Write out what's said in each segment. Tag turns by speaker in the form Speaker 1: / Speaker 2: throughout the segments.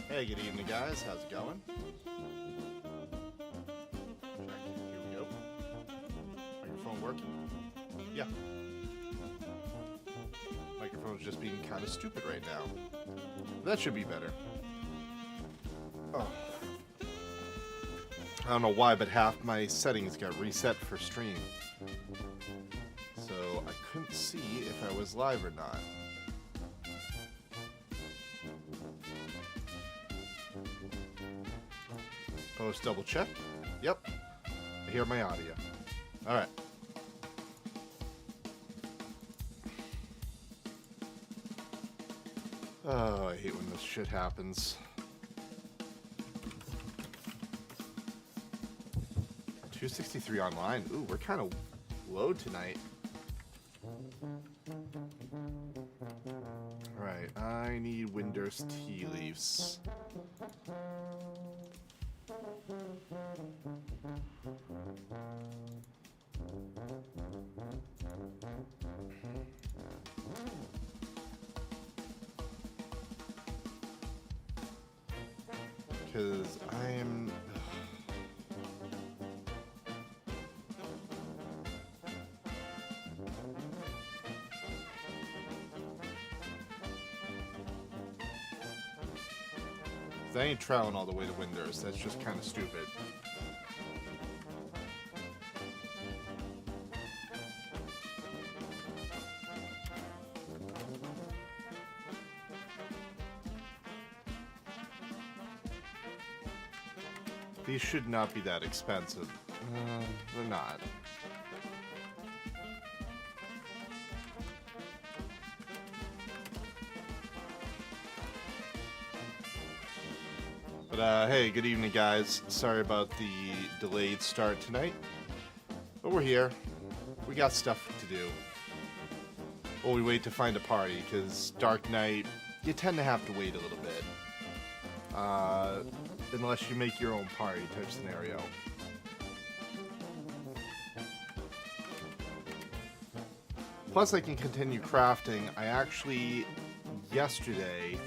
Speaker 1: Hey, good evening, guys. How's it going? Here we go. Microphone working? Yeah. Microphone's just being kind of stupid right now. That should be better. Oh. I don't know why, but half my settings got reset for stream. So I couldn't see if I was live or not. Post double check. Yep. I hear my audio. Alright. Oh, I hate when this shit happens. 263 online. Ooh, we're kind of low tonight. Alright, I need Windows tea leaves. Because I am... I ain't traveling all the way to Winders. That's just kind of stupid. These should not be that expensive. They're not. But hey, good evening, guys. Sorry about the delayed start tonight. But we're here. We got stuff to do. While we wait to find a party, because Dark Knight, you tend to have to wait a little bit. Unless you make your own party type scenario. Plus, I can continue crafting. I actually, yesterday,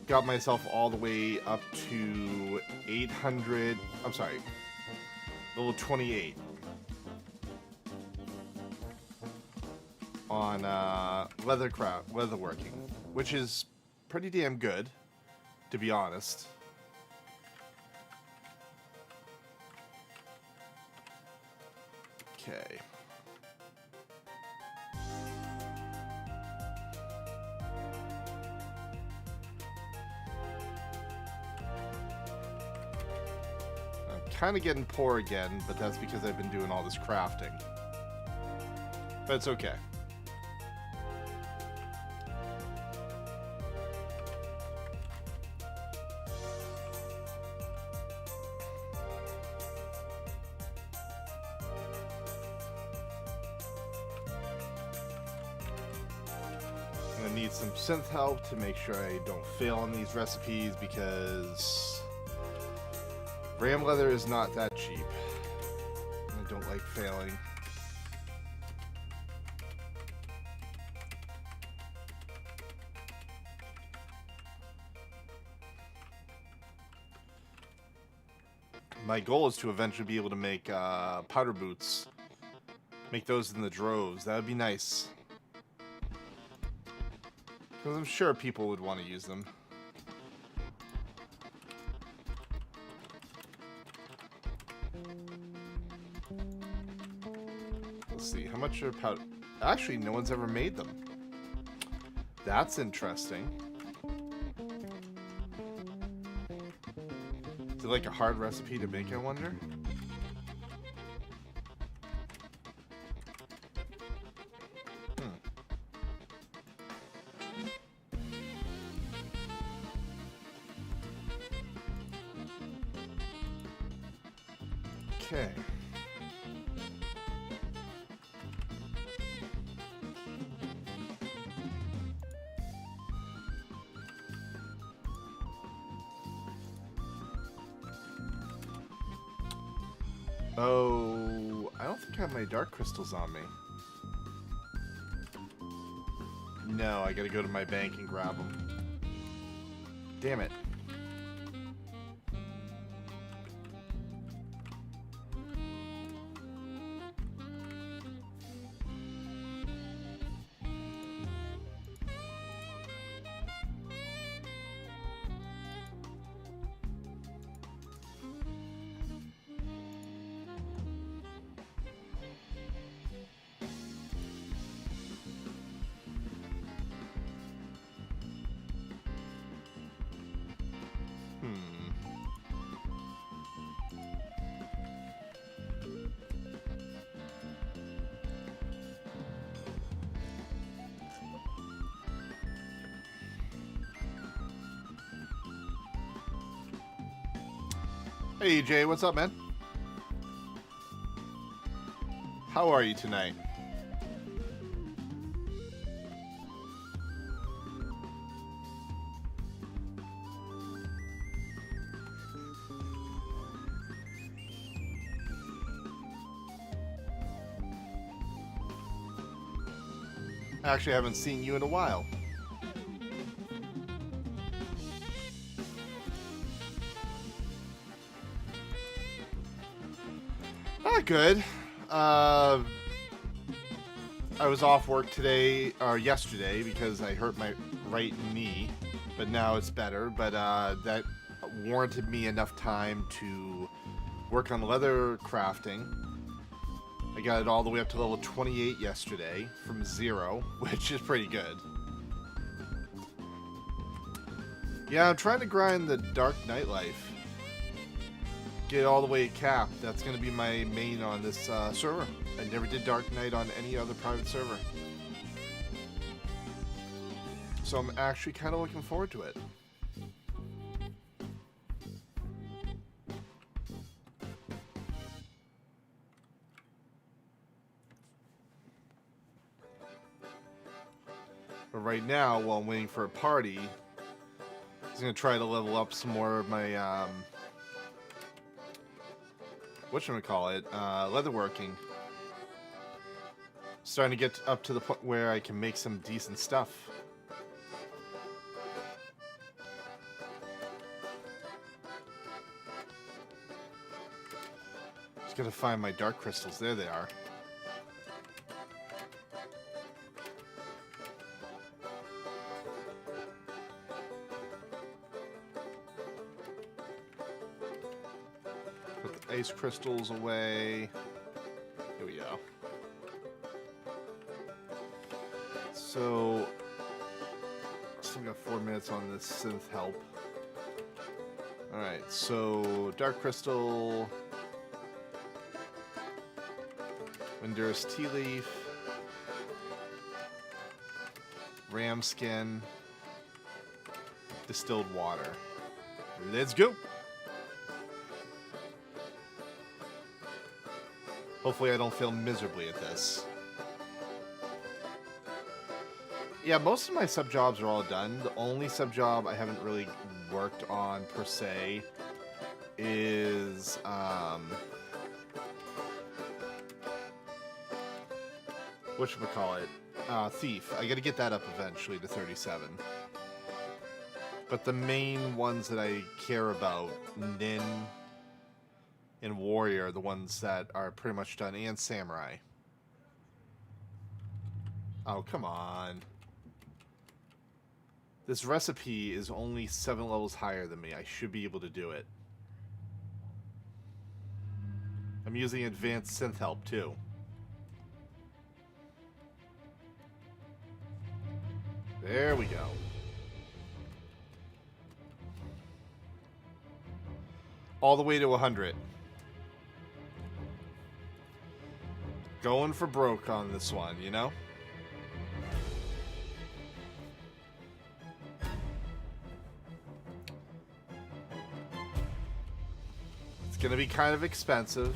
Speaker 1: got myself all the way up to 800, I'm sorry, level 28 on leatherworking, which is pretty damn good, to be honest. Okay. Kind of getting poor again, but that's because I've been doing all this crafting. But it's okay. gonna need some synth help to make sure I don't fail on these recipes because ram leather is not that cheap. I don't like failing. My goal is to eventually be able to make powder boots. Make those in the droves. That would be nice. Because I'm sure people would want to use them. Let's see, how much are powder... Actually, no one's ever made them. That's interesting. Is it like a hard recipe to make, I wonder? Okay. Oh, I don't think I have my dark crystals on me. No, I gotta go to my bank and grab them. Damn it. Hey Jay, what's up, man? How are you tonight? Actually, I haven't seen you in a while. Good. I was off work today or yesterday because I hurt my right knee, but now it's better. But that warranted me enough time to work on leather crafting. I got it all the way up to level 28 yesterday from 0, which is pretty good. Yeah, I'm trying to grind the Dark Nightlife. Get all the way cap. That's going to be my main on this server. I never did Dark Knight on any other private server. So I'm actually kind of looking forward to it. But right now, while I'm waiting for a party, I'm going to try to level up some more of my whatchamacallit, leatherworking. Starting to get up to the point where I can make some decent stuff. Just gotta find my dark crystals. There they are. Ice crystals away. Here we go. So, still got 4 minutes on this synth help. Alright, so dark crystal, Windur's tea leaf, ram skin, distilled water. Let's go! Hopefully I don't fail miserably at this. Yeah, most of my sub jobs are all done. The only sub job I haven't really worked on per se is whatchamacallit? Thief. I gotta get that up eventually to 37. But the main ones that I care about, Nin and Warrior, are the ones that are pretty much done, and Samurai. Oh, come on. This recipe is only 7 levels higher than me. I should be able to do it. I'm using advanced synth help too. There we go. All the way to 100. Going for broke on this one, you know? It's gonna be kind of expensive,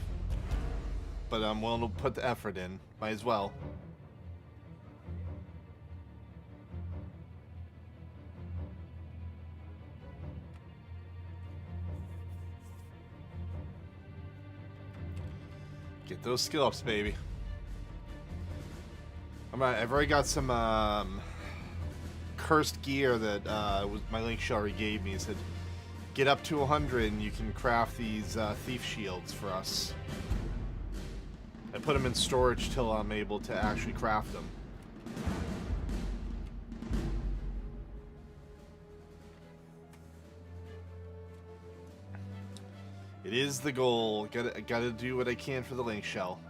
Speaker 1: but I'm willing to put the effort in. Might as well. Get those skill ups, baby. I've already got some cursed gear that my link shell already gave me. It said, get up to 100 and you can craft these thief shields for us. I put them in storage till I'm able to actually craft them. It is the goal. Gotta do what I can for the link shell.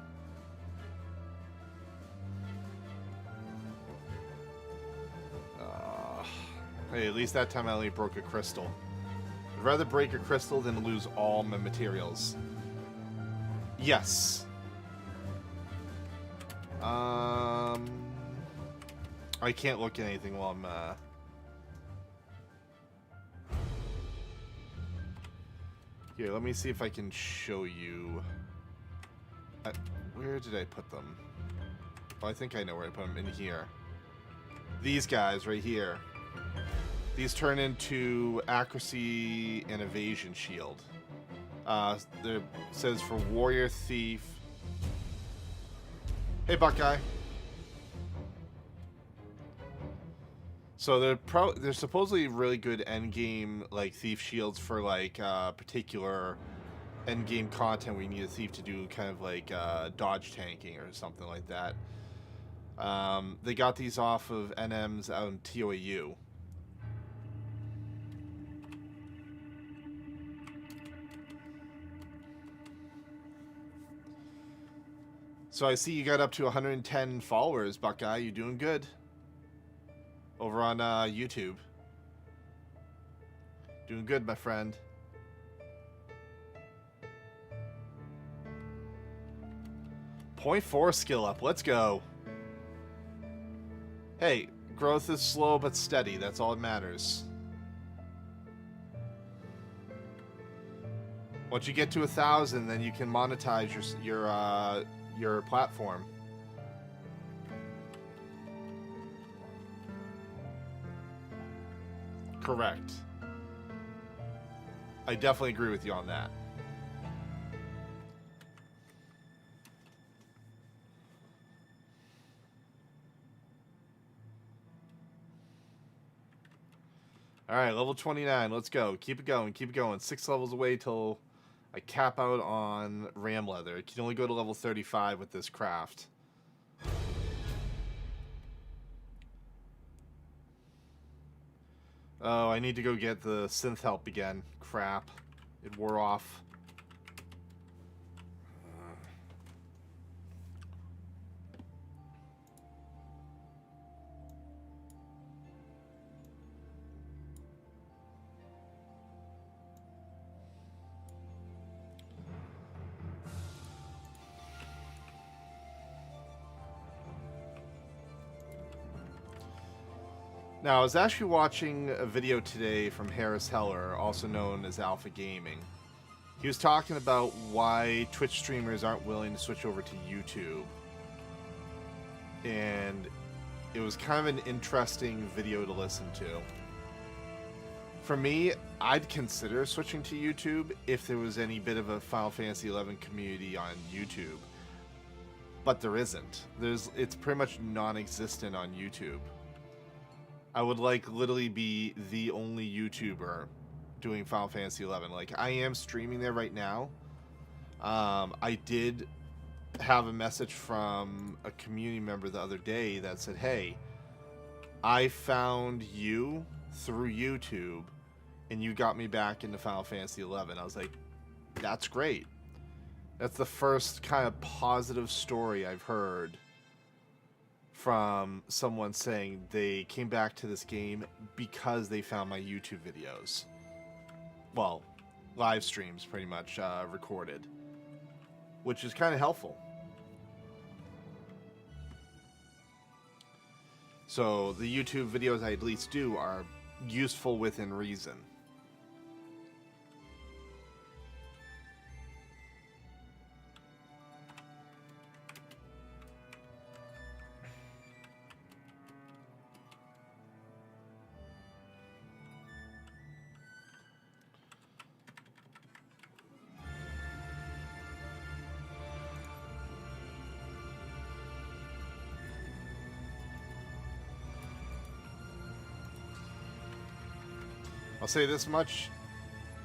Speaker 1: Hey, at least that time I only broke a crystal. I'd rather break a crystal than lose all my materials. Yes. I can't look at anything while I'm Here, let me see if I can show you. Where did I put them? Oh, I think I know where I put them. In here. These guys right here. These turn into accuracy and evasion shield. It says for warrior, thief. Hey, Buckeye. So they're supposedly really good endgame like thief shields for like particular endgame content where you need a thief to do kind of like dodge tanking or something like that. They got these off of NM's out in TOAU. So I see you got up to 110 followers, Buckeye. You're doing good. Over on YouTube. Doing good, my friend. .4 skill up. Let's go. Hey, growth is slow but steady. That's all that matters. Once you get to 1,000, then you can monetize your platform. Correct. I definitely agree with you on that. Alright, level 29. Let's go. Keep it going. Keep it going. 6 levels away till I cap out on ram leather. I can only go to level 35 with this craft. Oh, I need to go get the synth help again. Crap. It wore off. Now, I was actually watching a video today from Harris Heller, also known as Alpha Gaming. He was talking about why Twitch streamers aren't willing to switch over to YouTube. And it was kind of an interesting video to listen to. For me, I'd consider switching to YouTube if there was any bit of a Final Fantasy XI community on YouTube. But there isn't. It's pretty much non-existent on YouTube. I would like literally be the only YouTuber doing Final Fantasy XI. Like, I am streaming there right now. I did have a message from a community member the other day that said, hey, I found you through YouTube and you got me back into Final Fantasy XI. I was like, that's great. That's the first kind of positive story I've heard from someone saying they came back to this game because they found my YouTube videos. Well, live streams pretty much recorded, which is kind of helpful. So the YouTube videos I at least do are useful within reason. I'll say this much,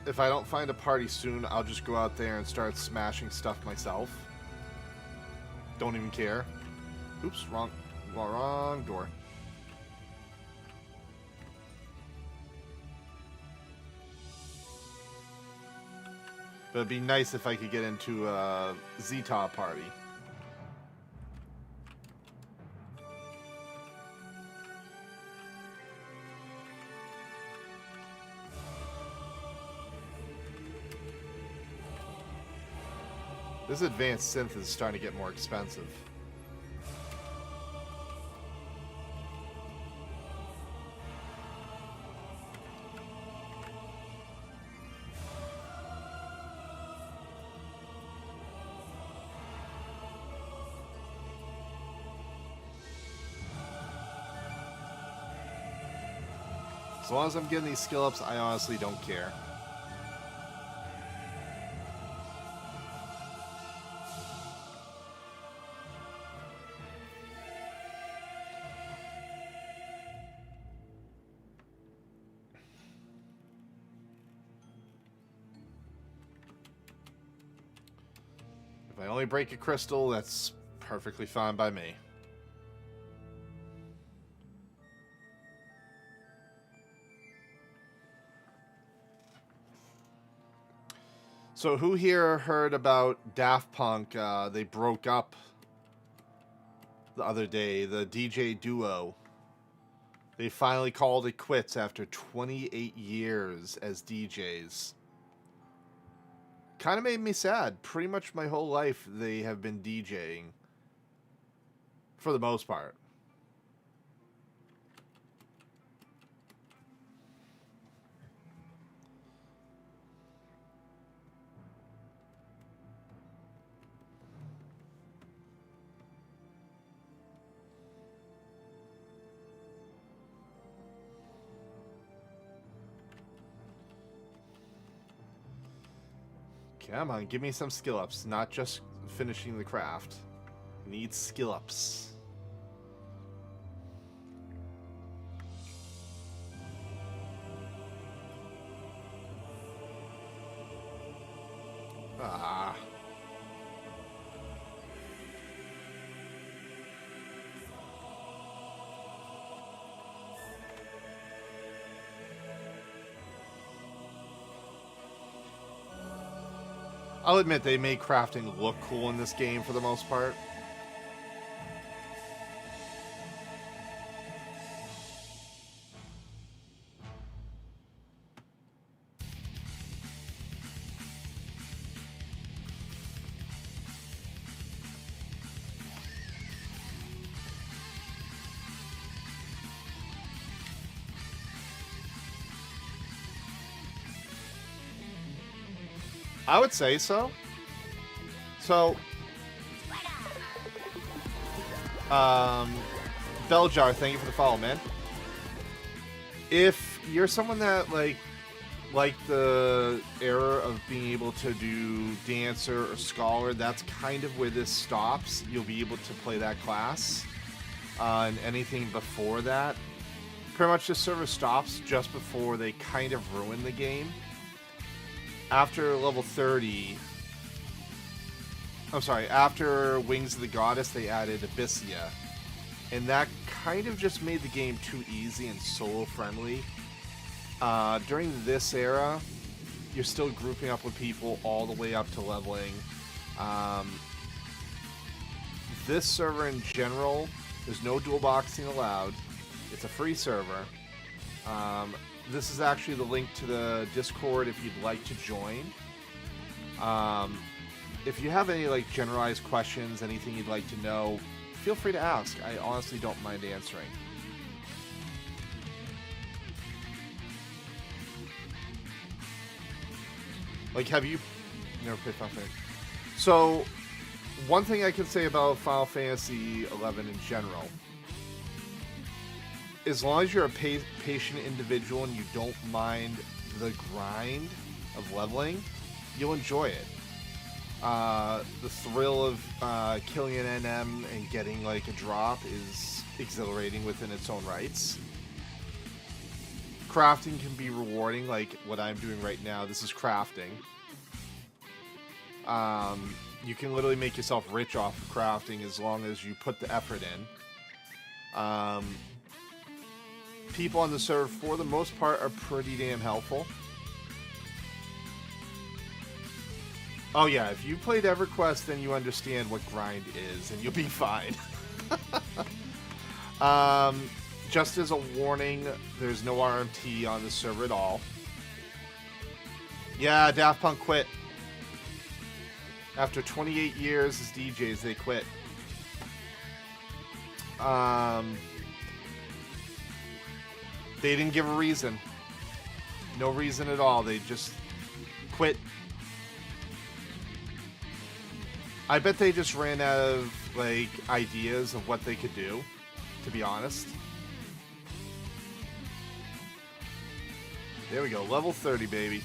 Speaker 1: if I don't find a party soon, I'll just go out there and start smashing stuff myself. Don't even care. Oops, wrong door. But it'd be nice if I could get into a Zeta party. This advanced synth is starting to get more expensive. As long as I'm getting these skill ups, I honestly don't care. If I only break a crystal, that's perfectly fine by me. So who here heard about Daft Punk? They broke up the other day, the DJ duo. They finally called it quits after 28 years as DJs. Kind of made me sad. Pretty much my whole life they have been DJing. For the most part. Come on, give me some skill ups, not just finishing the craft. Need skill ups. Ah. I'll admit they made crafting look cool in this game for the most part. I would say so. So, Beljar, thank you for the follow, man. If you're someone that like the era of being able to do Dancer or Scholar, that's kind of where this stops. You'll be able to play that class. And anything before that, pretty much the server stops just before they kind of ruin the game. After level 30, I'm sorry, after Wings of the Goddess, they added Abyssia. And that kind of just made the game too easy and solo friendly. During this era, you're still grouping up with people all the way up to leveling. This server in general, there's no dual boxing allowed. It's a free server. This is actually the link to the Discord if you'd like to join. If you have any like generalized questions, anything you'd like to know, feel free to ask. I honestly don't mind answering. Like, have you never played Final Fantasy? So, one thing I can say about Final Fantasy 11 in general, as long as you're a patient individual and you don't mind the grind of leveling, you'll enjoy it. The thrill of killing an NM and getting like a drop is exhilarating within its own rights. Crafting can be rewarding, like what I'm doing right now. This is crafting. You can literally make yourself rich off of crafting as long as you put the effort in. People on the server, for the most part, are pretty damn helpful. Oh yeah, if you played EverQuest, then you understand what grind is, and you'll be fine. Just as a warning, there's no RMT on the server at all. Yeah, Daft Punk quit. After 28 years as DJs, they quit. They didn't give a reason. No reason at all. They just quit. I bet they just ran out of, like, ideas of what they could do, to be honest. There we go. Level 30, baby.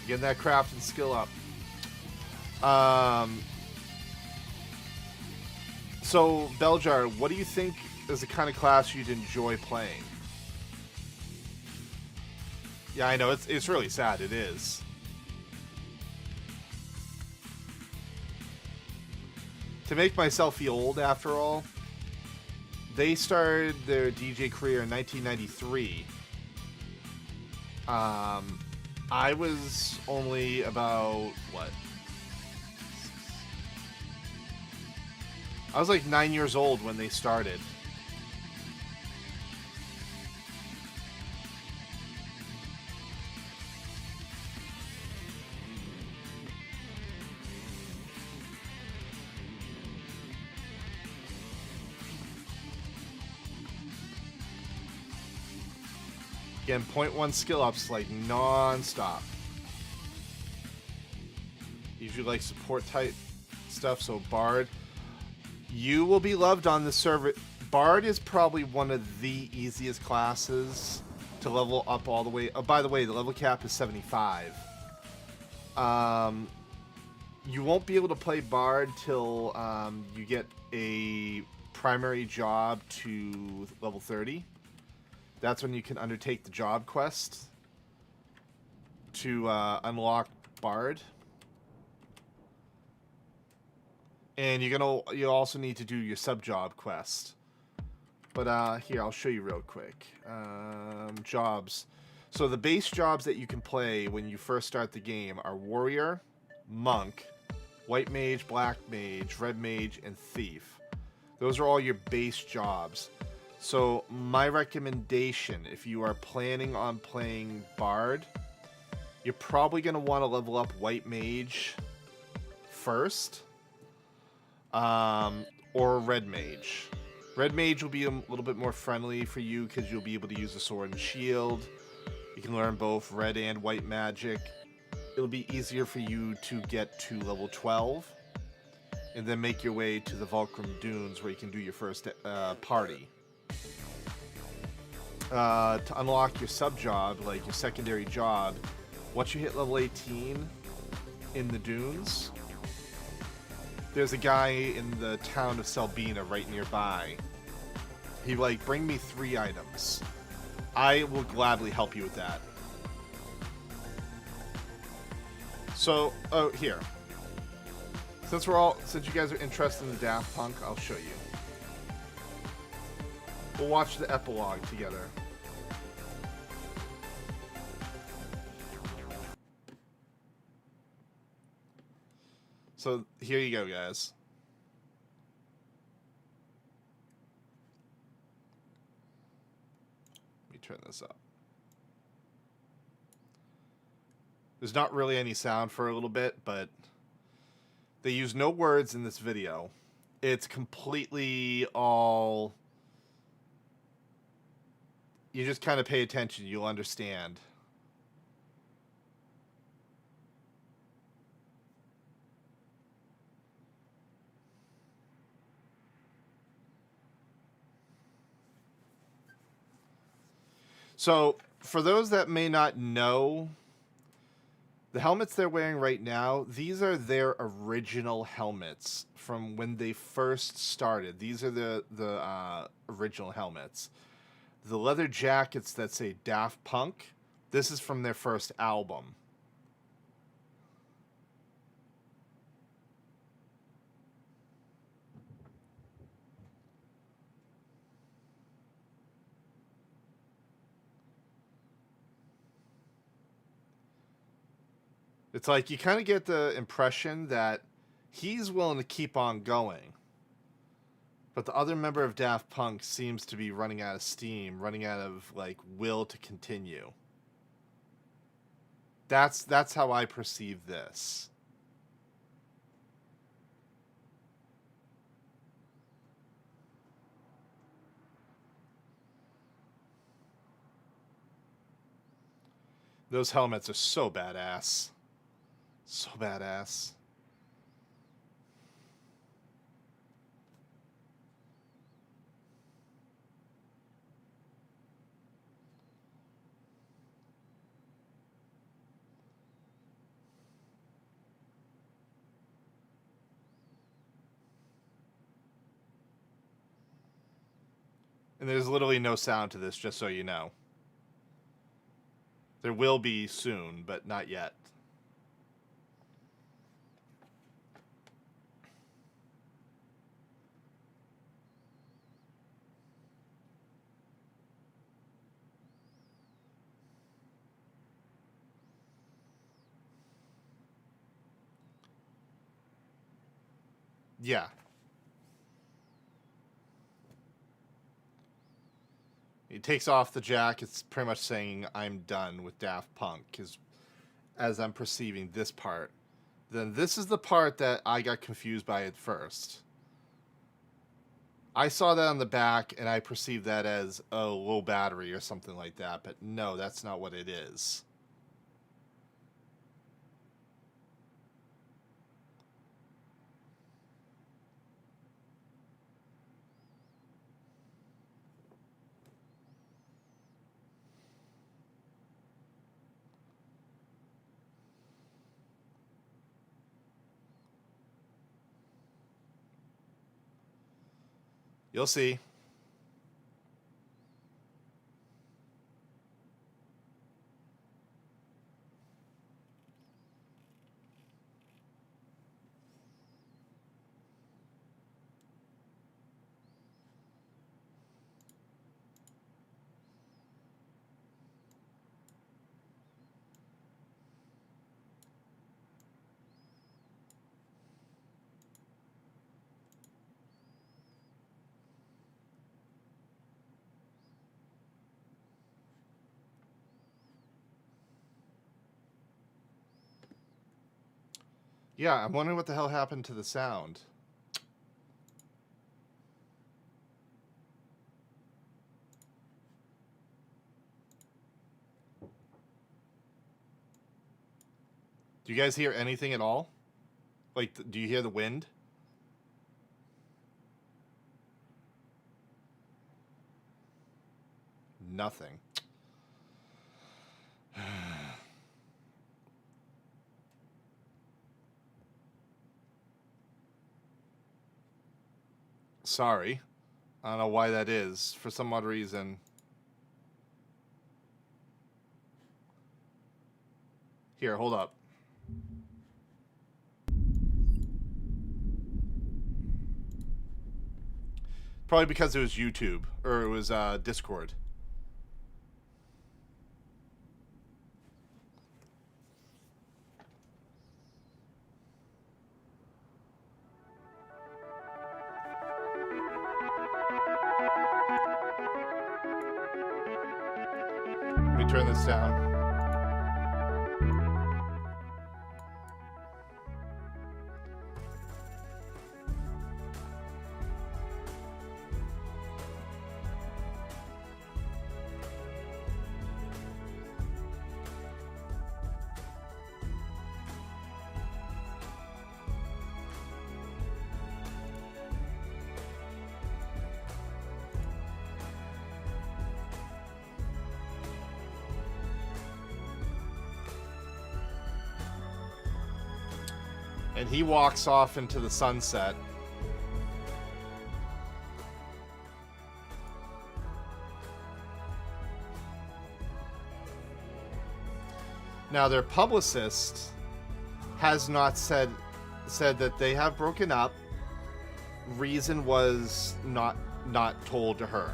Speaker 1: Getting that crafting skill up. So, Beljar, what do you think is the kind of class you'd enjoy playing? Yeah, I know. It's really sad. It is. To make myself feel old, after all, they started their DJ career in 1993. I was only about, what? I was like 9 years old when they started. Again, 0.1 skill ups like non-stop. Usually like support type stuff, so Bard. You will be loved on the server. Bard is probably one of the easiest classes to level up all the way. Oh, by the way, the level cap is 75. You won't be able to play Bard till you get a primary job to level 30. That's when you can undertake the job quest to unlock Bard. And you also need to do your sub-job quest. But here, I'll show you real quick. Jobs. So the base jobs that you can play when you first start the game are Warrior, Monk, White Mage, Black Mage, Red Mage, and Thief. Those are all your base jobs. So my recommendation, if you are planning on playing Bard, you're probably going to want to level up White Mage first, or Red Mage. Red Mage will be a little bit more friendly for you because you'll be able to use the sword and shield. You can learn both red and white magic. It'll be easier for you to get to level 12 and then make your way to the Volcrum Dunes where you can do your first party. to unlock your sub job, like your secondary job, once you hit level 18 in the dunes, there's a guy in the town of Selbina right nearby. He like, bring me 3 items. I will gladly help you with that. So, oh, here. Since you guys are interested in the Daft Punk, I'll show you. We'll watch the epilogue together. So, here you go, guys. Let me turn this up. There's not really any sound for a little bit, but they use no words in this video. It's completely all... You just kind of pay attention, you'll understand. So, for those that may not know, the helmets they're wearing right now, these are their original helmets from when they first started. These are the original helmets. The leather jackets that say Daft Punk, this is from their first album. It's like you kind of get the impression that he's willing to keep on going. But the other member of Daft Punk seems to be running out of steam, running out of like will to continue. That's how I perceive this. Those helmets are so badass. So badass. And there's literally no sound to this, just so you know. There will be soon, but not yet. Yeah. He takes off the jack. It's pretty much saying, I'm done with Daft Punk, because as I'm perceiving this part. Then this is the part that I got confused by at first. I saw that on the back, and I perceived that as, oh, low battery or something like that. But no, that's not what it is. You'll see. Yeah, I'm wondering what the hell happened to the sound. Do you guys hear anything at all? Like, do you hear the wind? Nothing. Sorry. I don't know why that is. For some odd reason. Here, hold up. Probably because it was YouTube. Or it was Discord. Let me turn this down. And he walks off into the sunset. Now their publicist has not said that they have broken up. Reason was not told to her.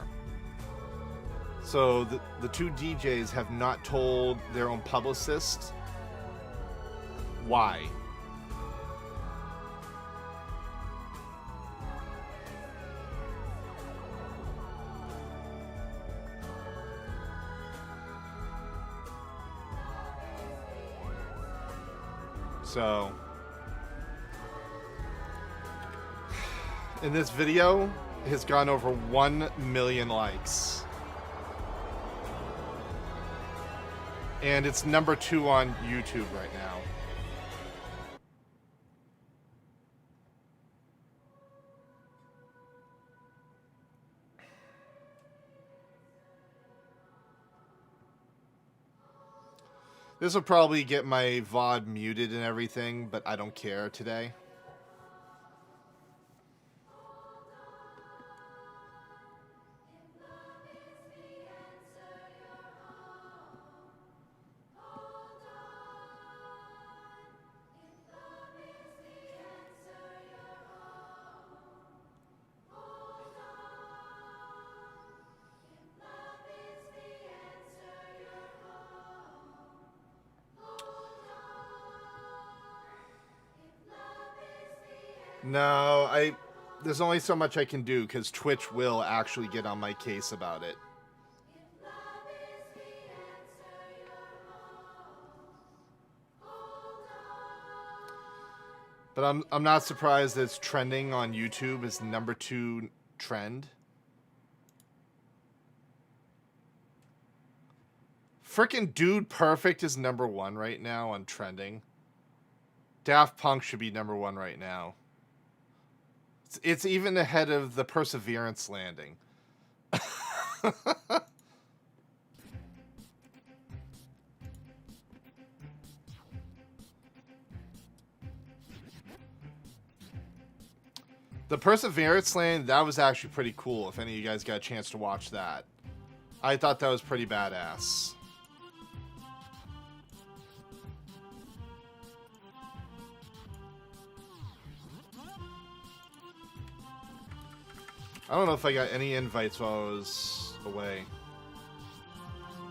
Speaker 1: So the two DJs have not told their own publicist why. So, in this video, it has gone over 1 million likes. And it's number 2 on YouTube right now. This will probably get my VOD muted and everything, but I don't care today. No, there's only so much I can do because Twitch will actually get on my case about it. But I'm not surprised that it's trending on YouTube as number 2 trend. Frickin' Dude Perfect is number 1 right now on trending. Daft Punk should be number 1 right now. It's even ahead of the Perseverance landing. The Perseverance landing, that was actually pretty cool, if any of you guys got a chance to watch that. I thought that was pretty badass. I don't know if I got any invites while I was away.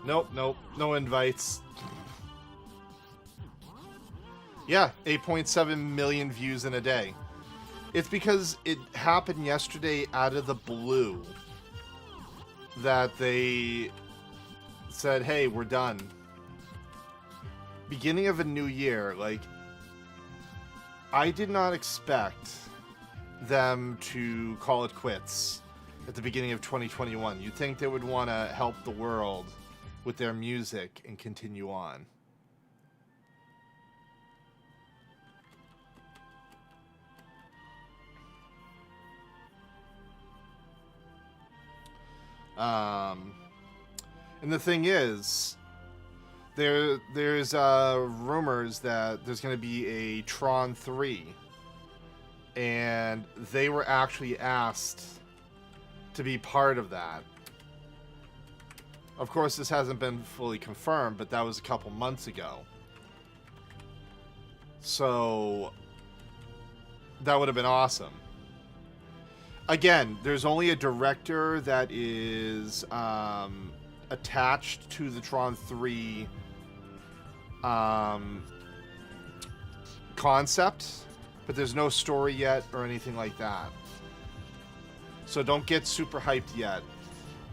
Speaker 1: Nope, no invites. Yeah, 8.7 million views in a day. It's because it happened yesterday out of the blue that they said, hey, we're done. Beginning of a new year, like, I did not expect them to call it quits at the beginning of 2021. You'd think they would want to help the world with their music and continue on. And the thing is, there's rumors that there's going to be a Tron 3. And they were actually asked to be part of that. Of course, this hasn't been fully confirmed, but that was a couple months ago. So, that would have been awesome. Again, there's only a director that is attached to the Tron 3 concept, but there's no story yet or anything like that. So don't get super hyped yet.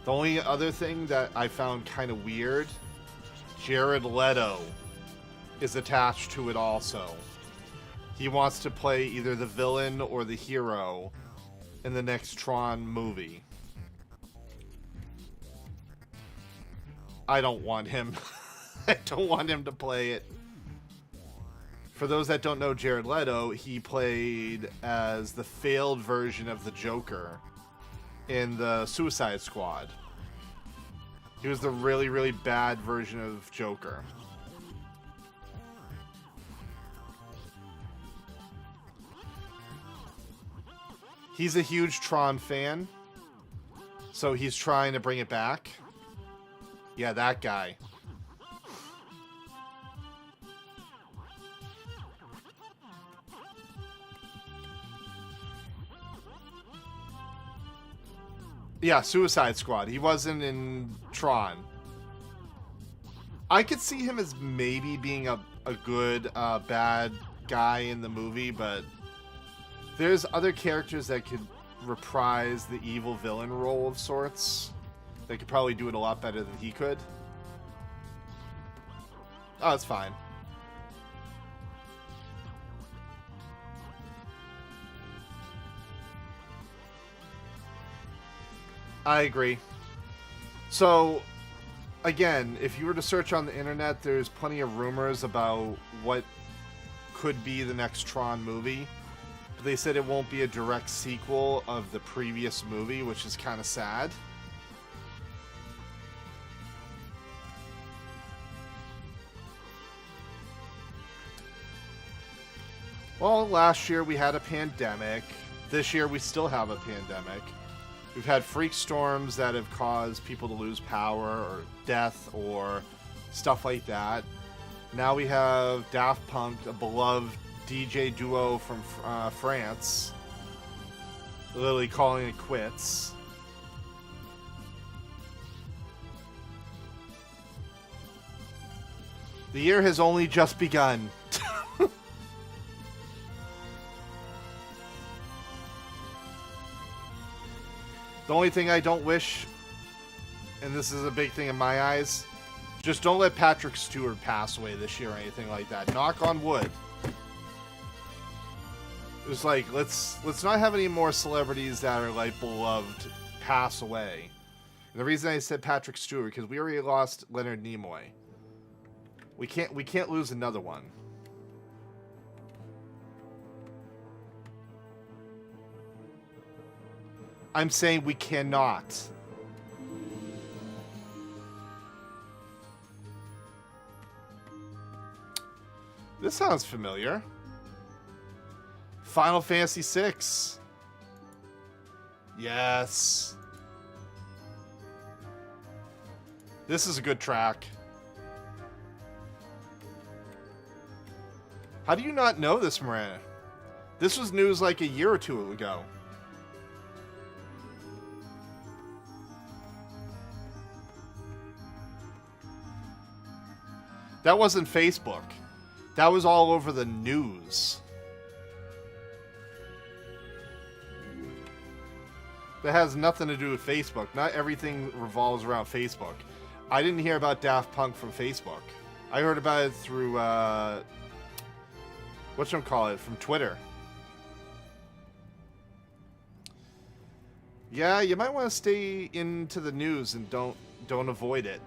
Speaker 1: The only other thing that I found kind of weird, Jared Leto is attached to it also. He wants to play either the villain or the hero in the next Tron movie. I don't want him. I don't want him to play it. For those that don't know Jared Leto, he played as the failed version of the Joker in the Suicide Squad. He was the really, really bad version of Joker. He's a huge Tron fan, so he's trying to bring it back. Yeah, that guy. Yeah, Suicide Squad. He wasn't in Tron. I could see him as maybe being a good, bad guy in the movie, but there's other characters that could reprise the evil villain role of sorts. They could probably do it a lot better than he could. Oh, it's fine. I agree. So, again, if you were to search on the internet, there's plenty of rumors about what could be the next Tron movie. But they said it won't be a direct sequel of the previous movie, which is kind of sad. Well, last year we had a pandemic. This year we still have a pandemic. We've had freak storms that have caused people to lose power or death or stuff like that. Now we have Daft Punk, a beloved DJ duo from France, literally calling it quits. The year has only just begun. The only thing I don't wish, and this is a big thing in my eyes, just don't let Patrick Stewart pass away this year or anything like that. Knock on wood. It's like, let's not have any more celebrities that are like beloved pass away. And the reason I said Patrick Stewart, because we already lost Leonard Nimoy. We can't lose another one. I'm saying we cannot. This sounds familiar. Final Fantasy VI. Yes. This is a good track. How do you not know this, Miranda? This was news like a year or two ago. That wasn't Facebook. That was all over the news. That has nothing to do with Facebook. Not everything revolves around Facebook. I didn't hear about Daft Punk from Facebook. I heard about it through, whatchamacallit, from Twitter. Yeah, you might want to stay into the news and don't avoid it.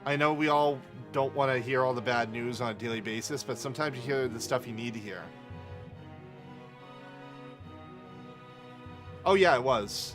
Speaker 1: I know we all don't want to hear all the bad news on a daily basis, but sometimes you hear the stuff you need to hear. Oh yeah, it was.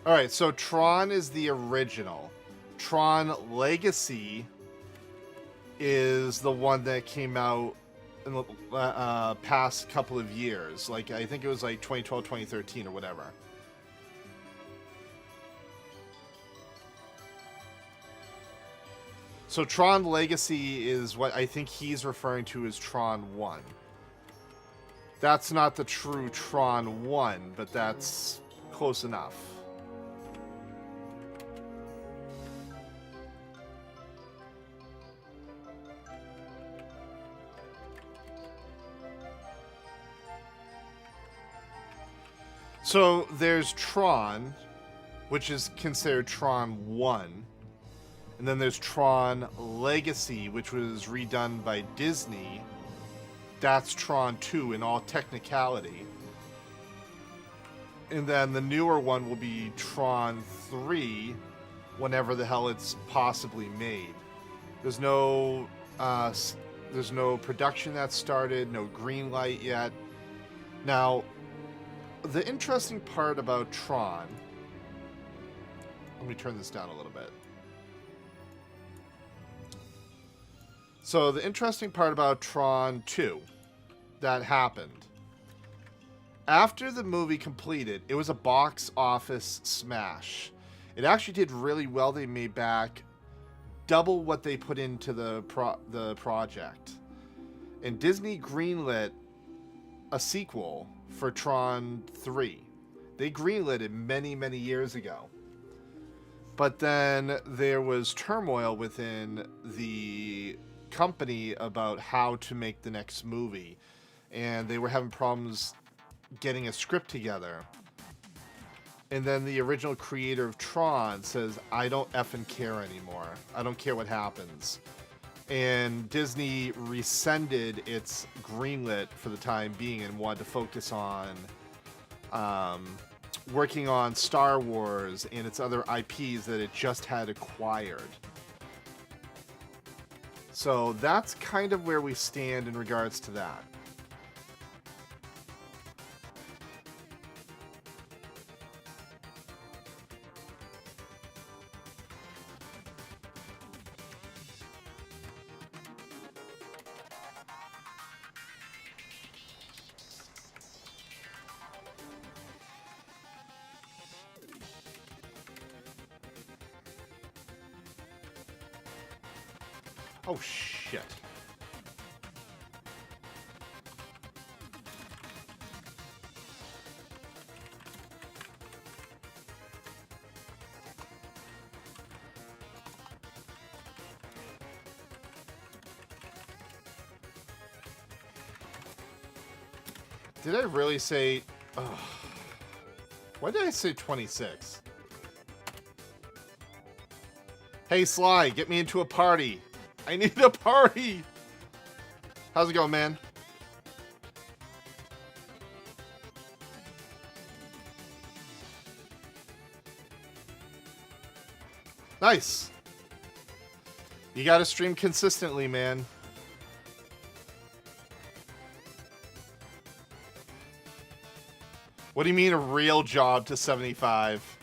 Speaker 1: Alright, so Tron is the original. Tron Legacy is the one that came out in the past couple of years. Like, I think it was like 2012, 2013 or whatever. So Tron Legacy is what I think he's referring to as Tron 1. That's not the true Tron 1, but that's close enough. So there's Tron, which is considered Tron 1. And then there's Tron Legacy, which was redone by Disney. That's Tron 2 in all technicality. And then the newer one will be Tron 3, whenever the hell it's possibly made. There's no production that started, no green light yet. Now, the interesting part about Tron... Let me turn this down a little bit. So the interesting part about Tron 2 that happened, after the movie completed, it was a box office smash. It actually did really well. They made back double what they put into the project. And Disney greenlit a sequel for Tron 3. They greenlit it many, many years ago. But then there was turmoil within the company about how to make the next movie, and they were having problems getting a script together. And then the original creator of Tron says, I don't effing care anymore. I don't care what happens. And Disney rescinded its greenlit for the time being and wanted to focus on working on Star Wars and its other IPs that it just had acquired. So that's kind of where we stand in regards to that. Oh, shit. Did I really say... Why did I say 26? Hey, Sly, get me into a party. I need a party! How's it going, man? Nice. You gotta stream consistently, man. What do you mean a real job to 75?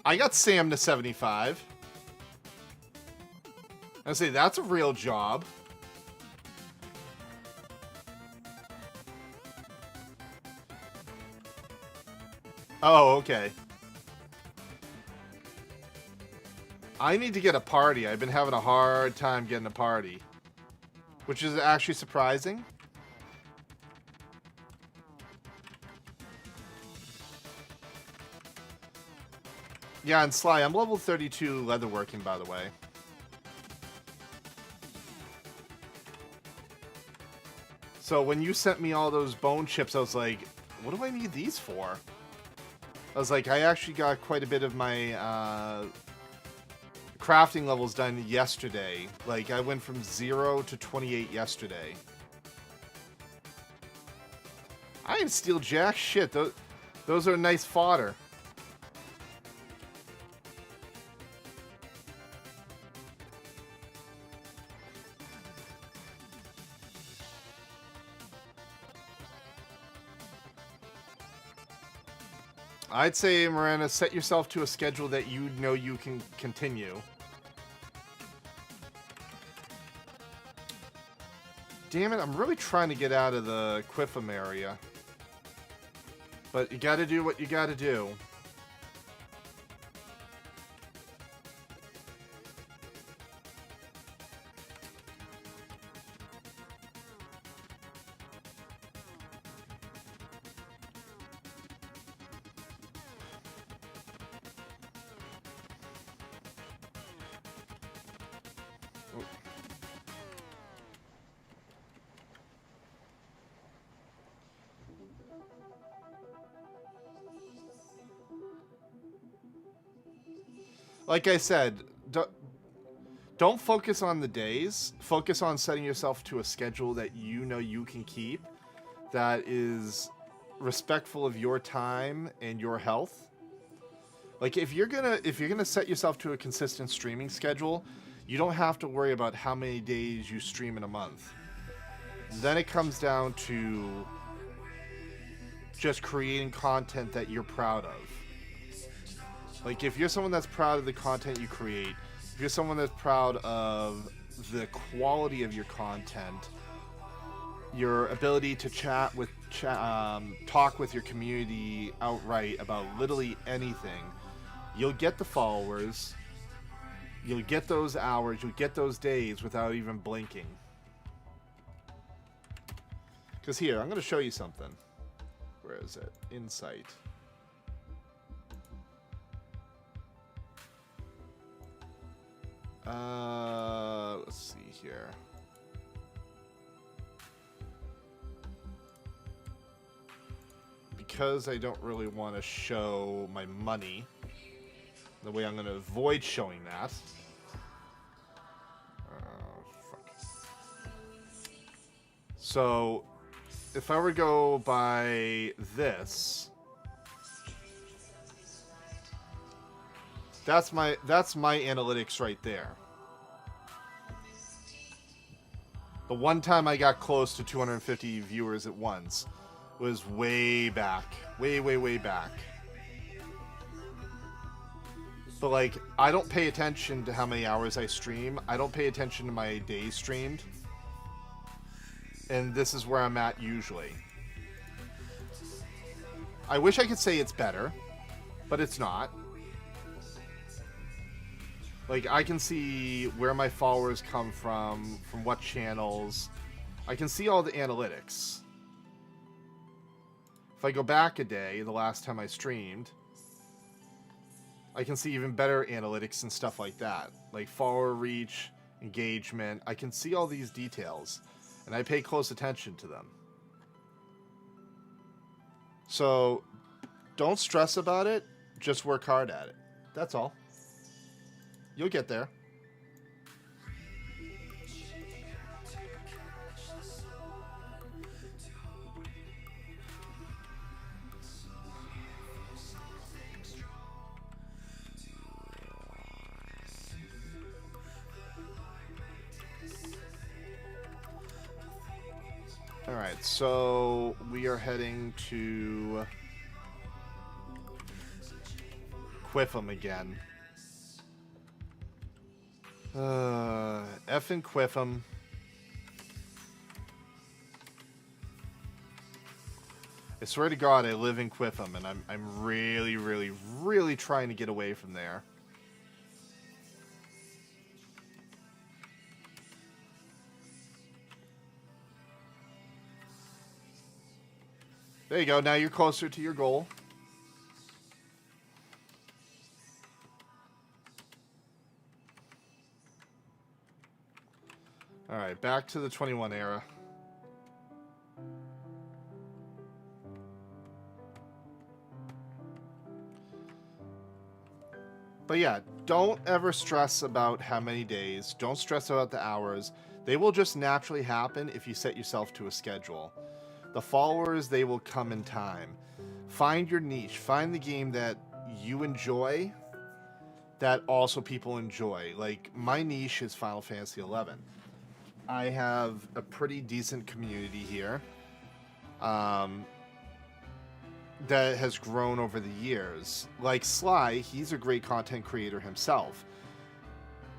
Speaker 1: I got Sam to 75. I say that's a real job. Oh, okay. I need to get a party. I've been having a hard time getting a party. Which is actually surprising. Yeah, and Sly, I'm level 32 leatherworking, by the way. So when you sent me all those bone chips, I was like, what do I need these for? I was like, I actually got quite a bit of my crafting levels done yesterday. Like, I went from 0 to 28 yesterday. I didn't steal jack shit. Those are nice fodder. I'd say, Miranda, set yourself to a schedule that you know you can continue. Damn it, I'm really trying to get out of the Quiffum area. But you gotta do what you gotta do. Like I said, don't focus on the days. Focus on setting yourself to a schedule that you know you can keep, that is respectful of your time and your health. Like if you're gonna set yourself to a consistent streaming schedule, you don't have to worry about how many days you stream in a month. Then it comes down to just creating content that you're proud of. Like, if you're someone that's proud of the content you create, if you're someone that's proud of the quality of your content, your ability to talk with your community outright about literally anything, you'll get the followers, you'll get those hours, you'll get those days without even blinking. Because here, I'm going to show you something. Where is it? Insight. Let's see here. Because I don't really want to show my money, the way I'm going to avoid showing that. Fuck. So, if I were to go by this, that's my analytics right there. The one time I got close to 250 viewers at once was way back. Way back. But, like, I don't pay attention to how many hours I stream. I don't pay attention to my days streamed. And this is where I'm at usually. I wish I could say it's better, but it's not. Like, I can see where my followers come from what channels. I can see all the analytics. If I go back a day, the last time I streamed, I can see even better analytics and stuff like that. Like follower reach, engagement. I can see all these details, and I pay close attention to them. So, don't stress about it. Just work hard at it. That's all. You'll get there. Alright, so we are heading to Quiffum again. Effing Quiffum. I swear to God, I live in Quiffum, and I'm really trying to get away from there. There you go. Now you're closer to your goal. All right, back to the 21 era. But yeah, don't ever stress about how many days. Don't stress about the hours. They will just naturally happen if you set yourself to a schedule. The followers, they will come in time. Find your niche. Find the game that you enjoy that also people enjoy. Like, my niche is Final Fantasy XI. I have a pretty decent community here. that has grown over the years. Like Sly, he's a great content creator himself.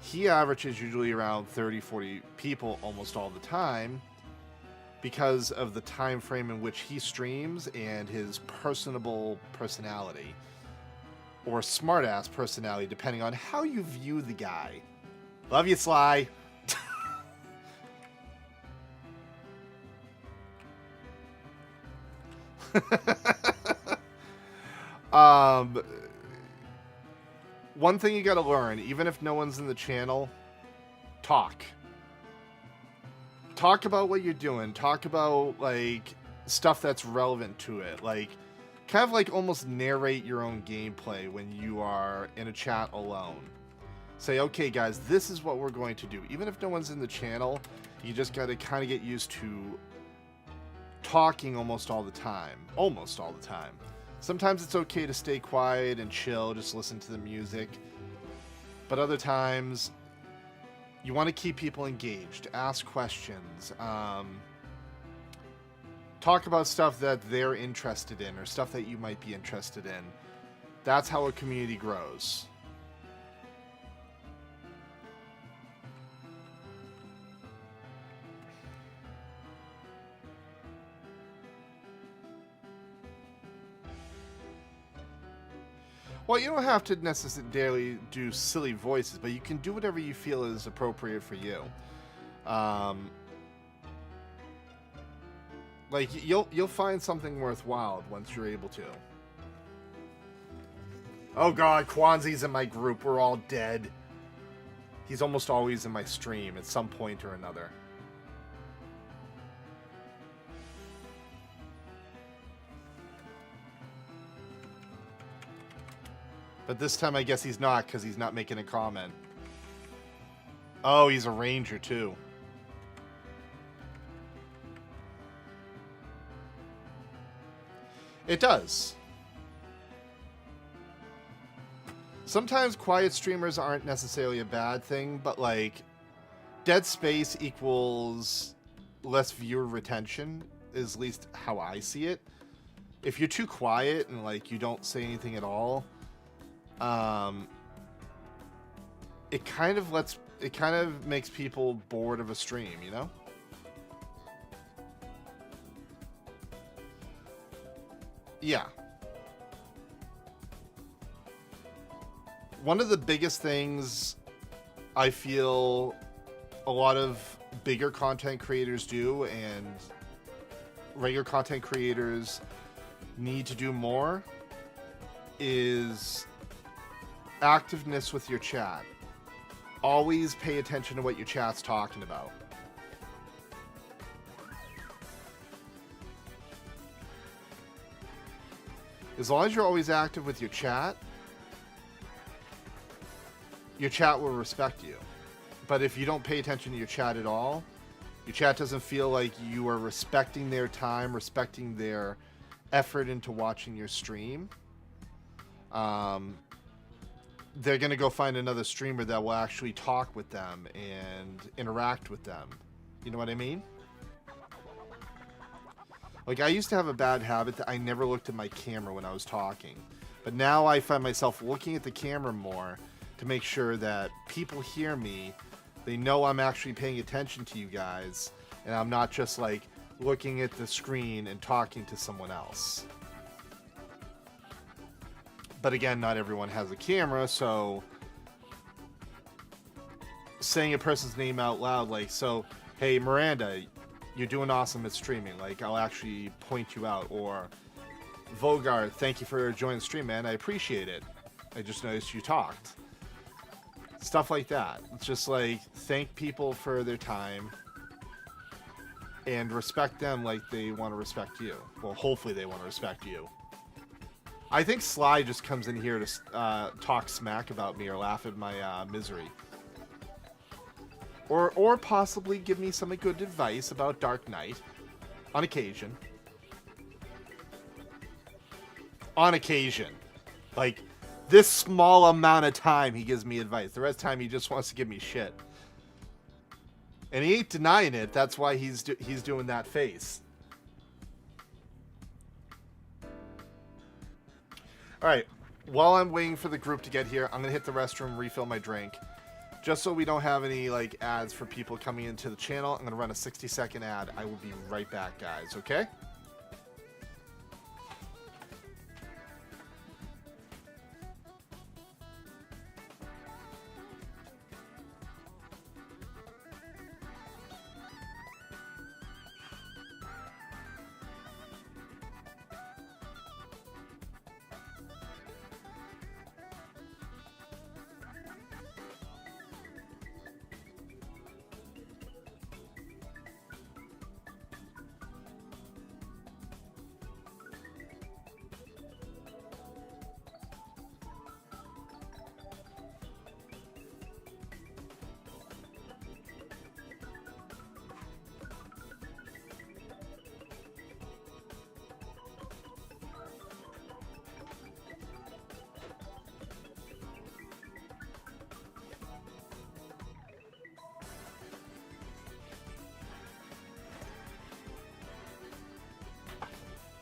Speaker 1: He averages usually around 30, 40 people almost all the time because of the time frame in which he streams and his personable personality. Or smartass personality, depending on how you view the guy. Love you, Sly. One thing you gotta learn, even if no one's in the channel, talk. Talk about what you're doing. Talk about, like, stuff that's relevant to it. Like, kind of like almost narrate your own gameplay when you are in a chat alone. Say, okay, guys, this is what we're going to do. Even if no one's in the channel, you just gotta kind of get used to talking almost all the time. Almost all the time. Sometimes it's okay to stay quiet and chill, just listen to the music. But other times, you want to keep people engaged, ask questions, talk about stuff that they're interested in or stuff that you might be interested in. That's how a community grows. Well, you don't have to necessarily do silly voices, but you can do whatever you feel is appropriate for you. Like, you'll find something worthwhile once you're able to. Oh god, Kwanzi's in my group. We're all dead. He's almost always in my stream at some point or another. But this time I guess he's not, because he's not making a comment. Oh, he's a ranger too. It does. Sometimes quiet streamers aren't necessarily a bad thing, but like, dead space equals less viewer retention, is at least how I see it. If you're too quiet and like you don't say anything at all, it kind of makes people bored of a stream, you know? Yeah. One of the biggest things I feel a lot of bigger content creators do, and regular content creators need to do more, is activeness with your chat. Always pay attention to what your chat's talking about. As long as you're always active with your chat will respect you. But if you don't pay attention to your chat at all, your chat doesn't feel like you are respecting their time, respecting their effort into watching your stream, they're going to go find another streamer that will actually talk with them and interact with them. You know what I mean? Like, I used to have a bad habit that I never looked at my camera when I was talking. But now I find myself looking at the camera more to make sure that people hear me, they know I'm actually paying attention to you guys, and I'm not just, like, looking at the screen and talking to someone else. But again, not everyone has a camera, so saying a person's name out loud, like, so, hey, Miranda, you're doing awesome at streaming. Like, I'll actually point you out. Or, Vogart, thank you for joining the stream, man. I appreciate it. I just noticed you talked. Stuff like that. It's just like, thank people for their time and respect them like they want to respect you. Well, hopefully they want to respect you. I think Sly just comes in here to talk smack about me or laugh at my misery. Or possibly give me some good advice about Dark Knight. On occasion. On occasion. Like, this small amount of time he gives me advice. The rest of the time he just wants to give me shit. And he ain't denying it. That's why he's doing that face. All right. While I'm waiting for the group to get here, I'm gonna hit the restroom, refill my drink, just so we don't have any like ads for people coming into the channel. I'm gonna run a 60-second ad. I will be right back, guys. Okay?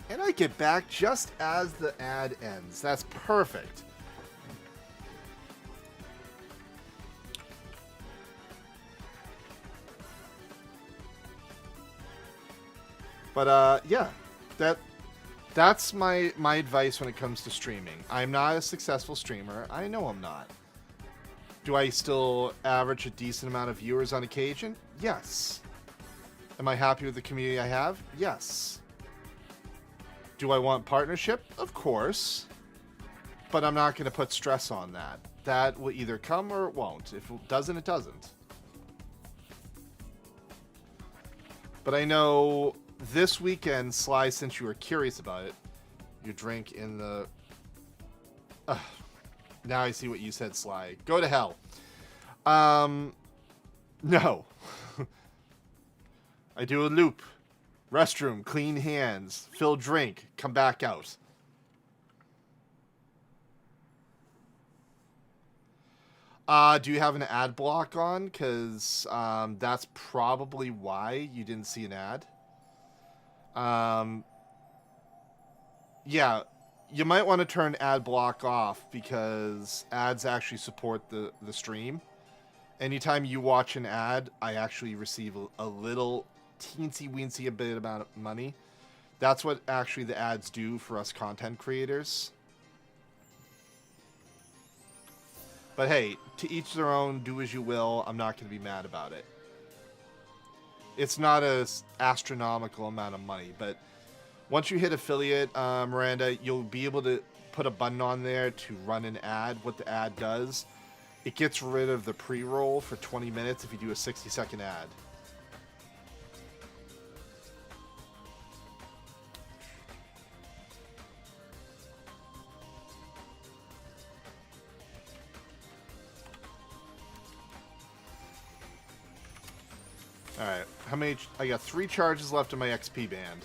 Speaker 1: And I get back just as the ad ends. That's perfect. But yeah, that's my advice when it comes to streaming. I'm not a successful streamer. I know I'm not. Do I still average a decent amount of viewers on occasion? Yes. Am I happy with the community I have? Yes. Do I want partnership? Of course. But I'm not going to put stress on that. That will either come or it won't. If it doesn't, it doesn't. But I know this weekend, Sly, since you were curious about it, you drink in the... now I see what you said, Sly. Go to hell. No. I do a loop. Restroom, clean hands, fill drink, come back out. Do you have an ad block on? Because that's probably why you didn't see an ad. Yeah, you might want to turn ad block off because ads actually support the stream. Anytime you watch an ad, I actually receive a little teensy-weensy a bit amount of money. That's what actually the ads do for us content creators. But hey, to each their own, do as you will. I'm not going to be mad about it. It's not an astronomical amount of money, but once you hit affiliate, Miranda, you'll be able to put a button on there to run an ad. What the ad does, it gets rid of the pre-roll for 20 minutes if you do a 60-second ad. Alright, how many... I got 3 charges left in my XP band.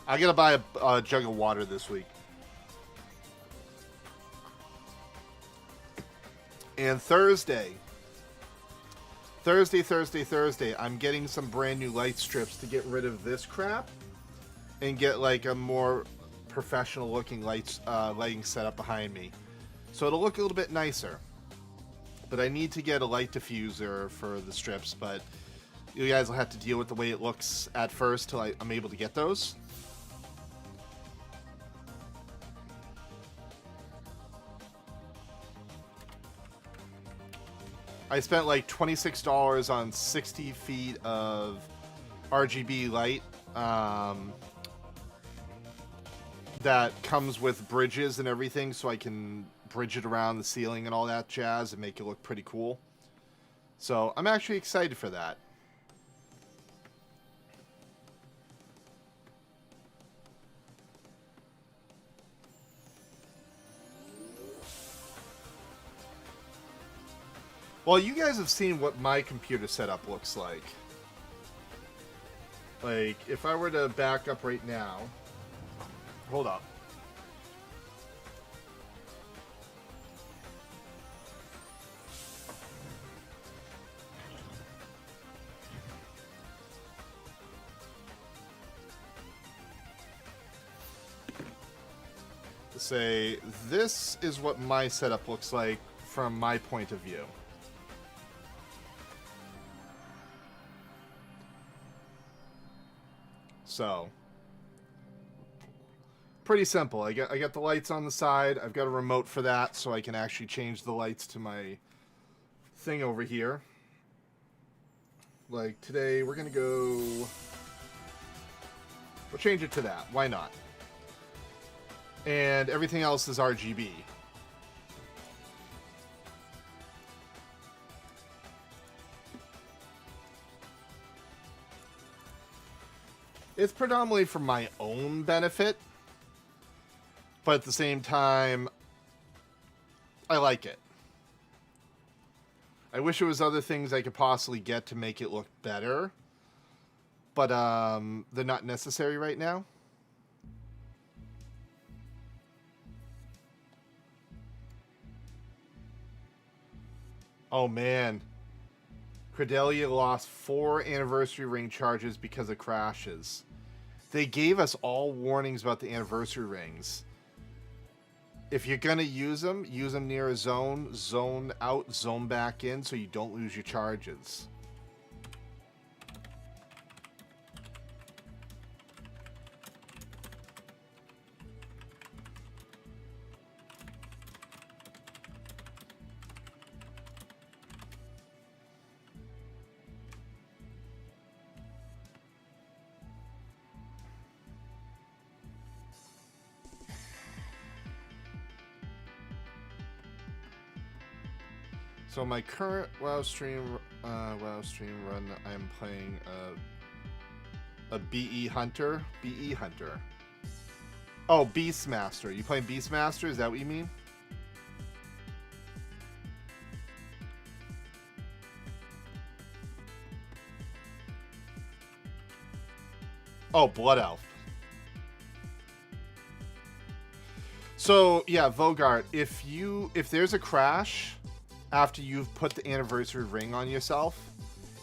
Speaker 1: I gotta buy a jug of water this week. And Thursday, I'm getting some brand new light strips to get rid of this crap and get like a more professional looking lighting setup behind me. So it'll look a little bit nicer. But I need to get a light diffuser for the strips, but you guys will have to deal with the way it looks at first till I'm able to get those. I spent like $26 on 60 feet of RGB light that comes with bridges and everything, so I can bridge it around the ceiling and all that jazz and make it look pretty cool. So I'm actually excited for that. Well, you guys have seen what my computer setup looks like. Like, if I were to back up right now... Hold up. say, this is what my setup looks like from my point of view. So, pretty simple. I got the lights on the side. I've got a remote for that, so I can actually change the lights to my thing over here. Like today, we're gonna go. We'll change it to that. Why not? And everything else is RGB. It's predominantly for my own benefit, but at the same time, I like it. I wish there was other things I could possibly get to make it look better, but they're not necessary right now. Oh man, Credelia lost 4 anniversary ring charges because of crashes. They gave us all warnings about the anniversary rings. If you're going to use them near a zone, zone out, zone back in, so you don't lose your charges. So my current WoW stream run, I'm playing a BE Hunter. BE Hunter. Oh, Beastmaster. You playing Beastmaster? Is that what you mean? Oh, Blood Elf. So yeah, Vogart. If there's a crash after you've put the anniversary ring on yourself,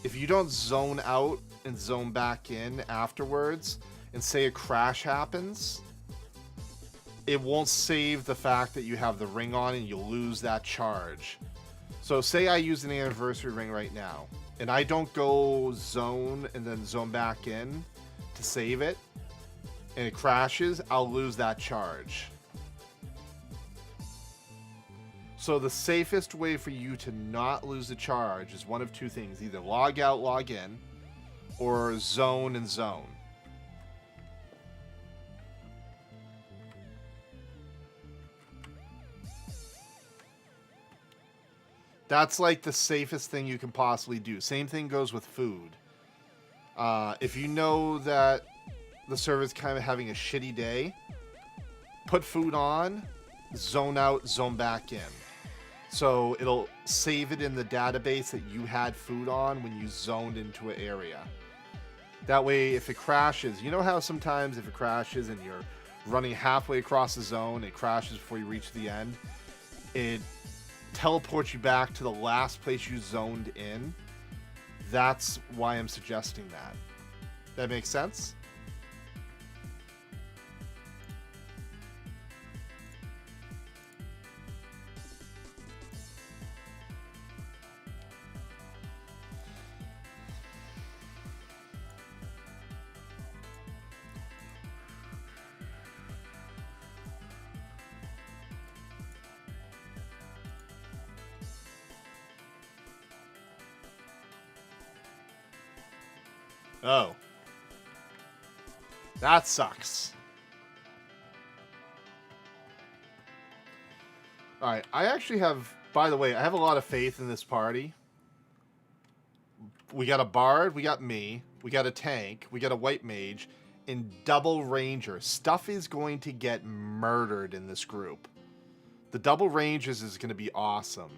Speaker 1: if you don't zone out and zone back in afterwards, and say a crash happens, it won't save the fact that you have the ring on and you'll lose that charge. So say I use an anniversary ring right now, and I don't go zone and then zone back in to save it, and it crashes, I'll lose that charge. So the safest way for you to not lose the charge is one of two things. Either log out, log in, or zone and zone. That's like the safest thing you can possibly do. Same thing goes with food. If you know that the server's kind of having a shitty day, put food on, zone out, zone back in. So it'll save it in the database that you had food on when you zoned into an area. That way, if it crashes, you know how sometimes if it crashes and you're running halfway across the zone, it crashes before you reach the end, it teleports you back to the last place you zoned in. That's why I'm suggesting that. That makes sense? Oh. That sucks. Alright, I actually have, by the way, I have a lot of faith in this party. We got a bard, we got me, we got a tank, we got a white mage, and double ranger. Stuff is going to get murdered in this group. The double rangers is going to be awesome.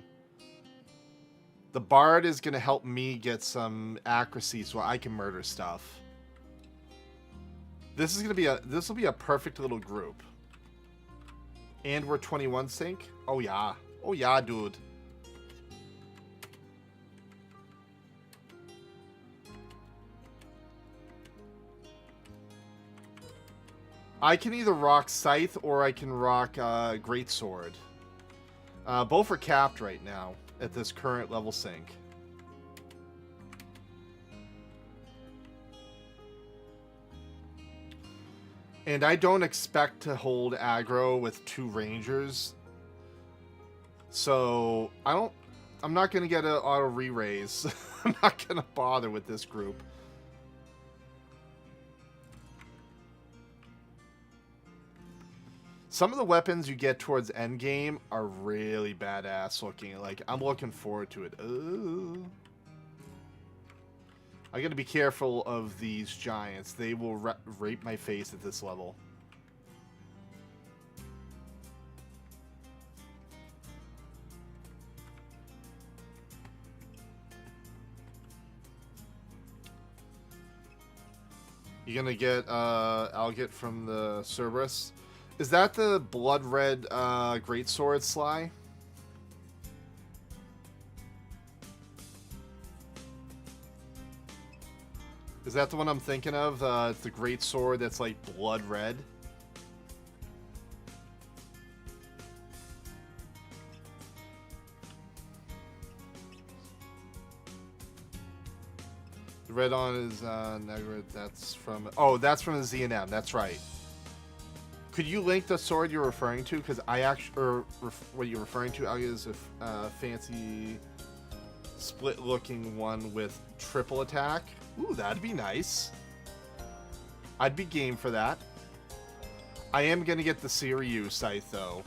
Speaker 1: The bard is going to help me get some accuracy so I can murder stuff. This will be a perfect little group. And we're 21 sync. Oh yeah. Oh yeah, dude. I can either rock Scythe or I can rock Greatsword. Both are capped right now at this current level sync. And I don't expect to hold aggro with 2 Rangers. So, I'm not going to get an auto re-raise. I'm not going to bother with this group. Some of the weapons you get towards endgame are really badass looking. Like, I'm looking forward to it. Ooh. I gotta be careful of these giants. They will rape my face at this level. You're gonna get Algit from the Cerberus. Is that the blood red greatsword Sly? Is that the one I'm thinking of? It's the greatsword that's like blood red. The red on is Negra. That's from. Oh, that's from the ZNM. That's right. Could you link the sword you're referring to? Because I actually, or what you're referring to, is a fancy split-looking one with triple attack. Ooh, that'd be nice. I'd be game for that. I am gonna get the Siryu scythe though.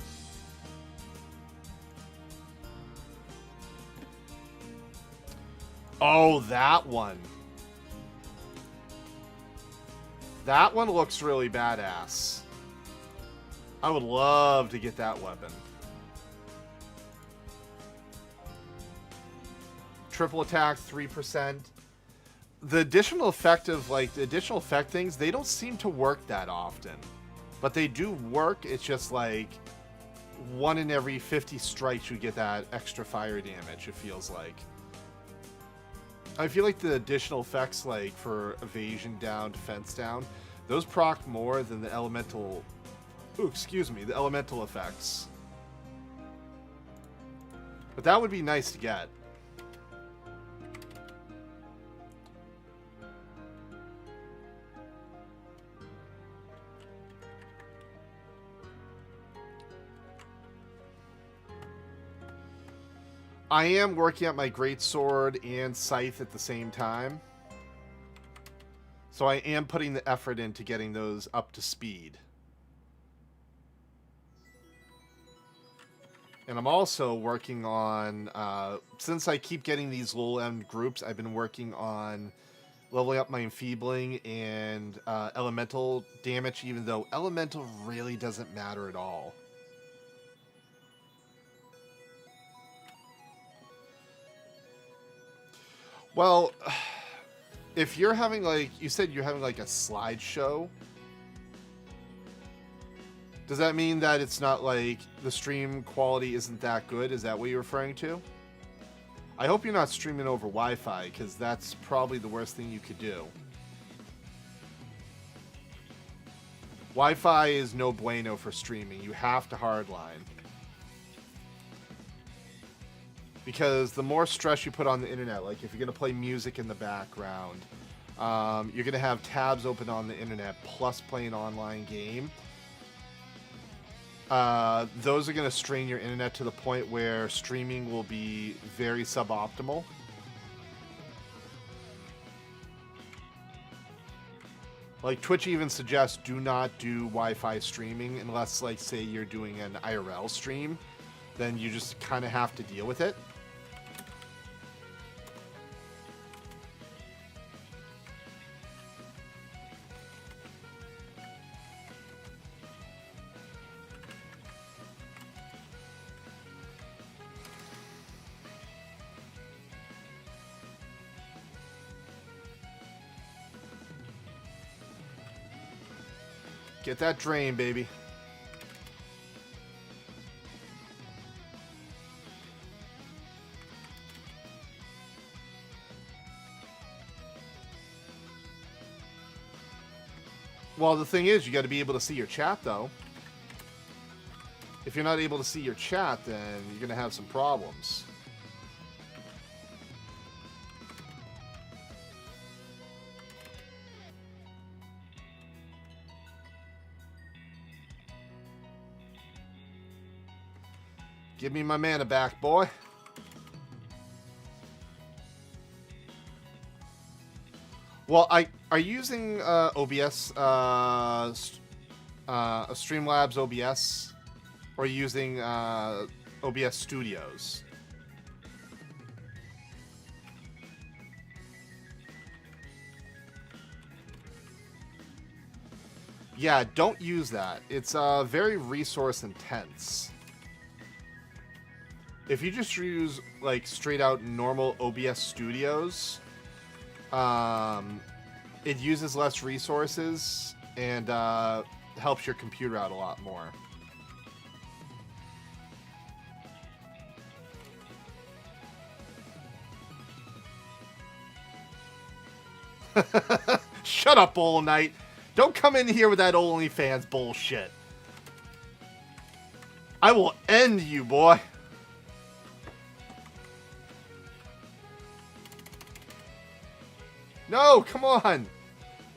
Speaker 1: Oh, that one. That one looks really badass. I would love to get that weapon. Triple attack, 3%. The additional effect of, like, the additional effect things, they don't seem to work that often. But they do work, it's just like 1 in every 50 strikes you get that extra fire damage, it feels like. I feel like the additional effects, like, for evasion down, defense down, those proc more than the elemental... Ooh, excuse me, the elemental effects. But that would be nice to get. I am working at my greatsword and scythe at the same time. So I am putting the effort into getting those up to speed. And I'm also working on, since I keep getting these low-end groups, I've been working on leveling up my enfeebling and elemental damage, even though elemental really doesn't matter at all. Well, if you're having, like, you said you're having, like, a slideshow, does that mean that it's not, like, the stream quality isn't that good? Is that what you're referring to? I hope you're not streaming over Wi-Fi, because that's probably the worst thing you could do. Wi-Fi is no bueno for streaming. You have to hardline. Because the more stress you put on the internet, like if you're going to play music in the background, you're going to have tabs open on the internet plus play an online game. Those are going to strain your internet to the point where streaming will be very suboptimal. Like Twitch even suggests do not do Wi-Fi streaming unless, like, say you're doing an IRL stream. Then you just kind of have to deal with it. Get that drain, baby. Well, the thing is, you got to be able to see your chat, though. If you're not able to see your chat, then you're going to have some problems. Give me my mana back, boy. Well, are you using OBS, Streamlabs OBS, or are you using OBS Studios? Yeah, don't use that. It's very resource intense. If you just use like straight out normal OBS Studios, it uses less resources and helps your computer out a lot more. Shut up, Bowl Knight. Don't come in here with that OnlyFans bullshit. I will end you, boy. No, come on.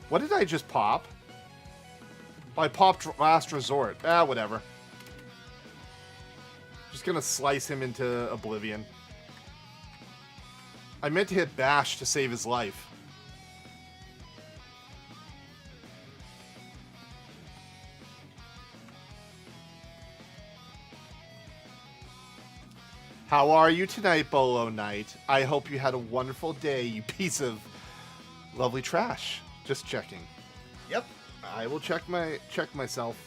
Speaker 1: What did I just pop? Oh, I popped Last Resort. Ah, whatever. Just gonna slice him into oblivion. I meant to hit bash to save his life. How are you tonight, Bolo Knight? I hope you had a wonderful day, you piece of lovely trash. Just checking. Yep, I will check myself.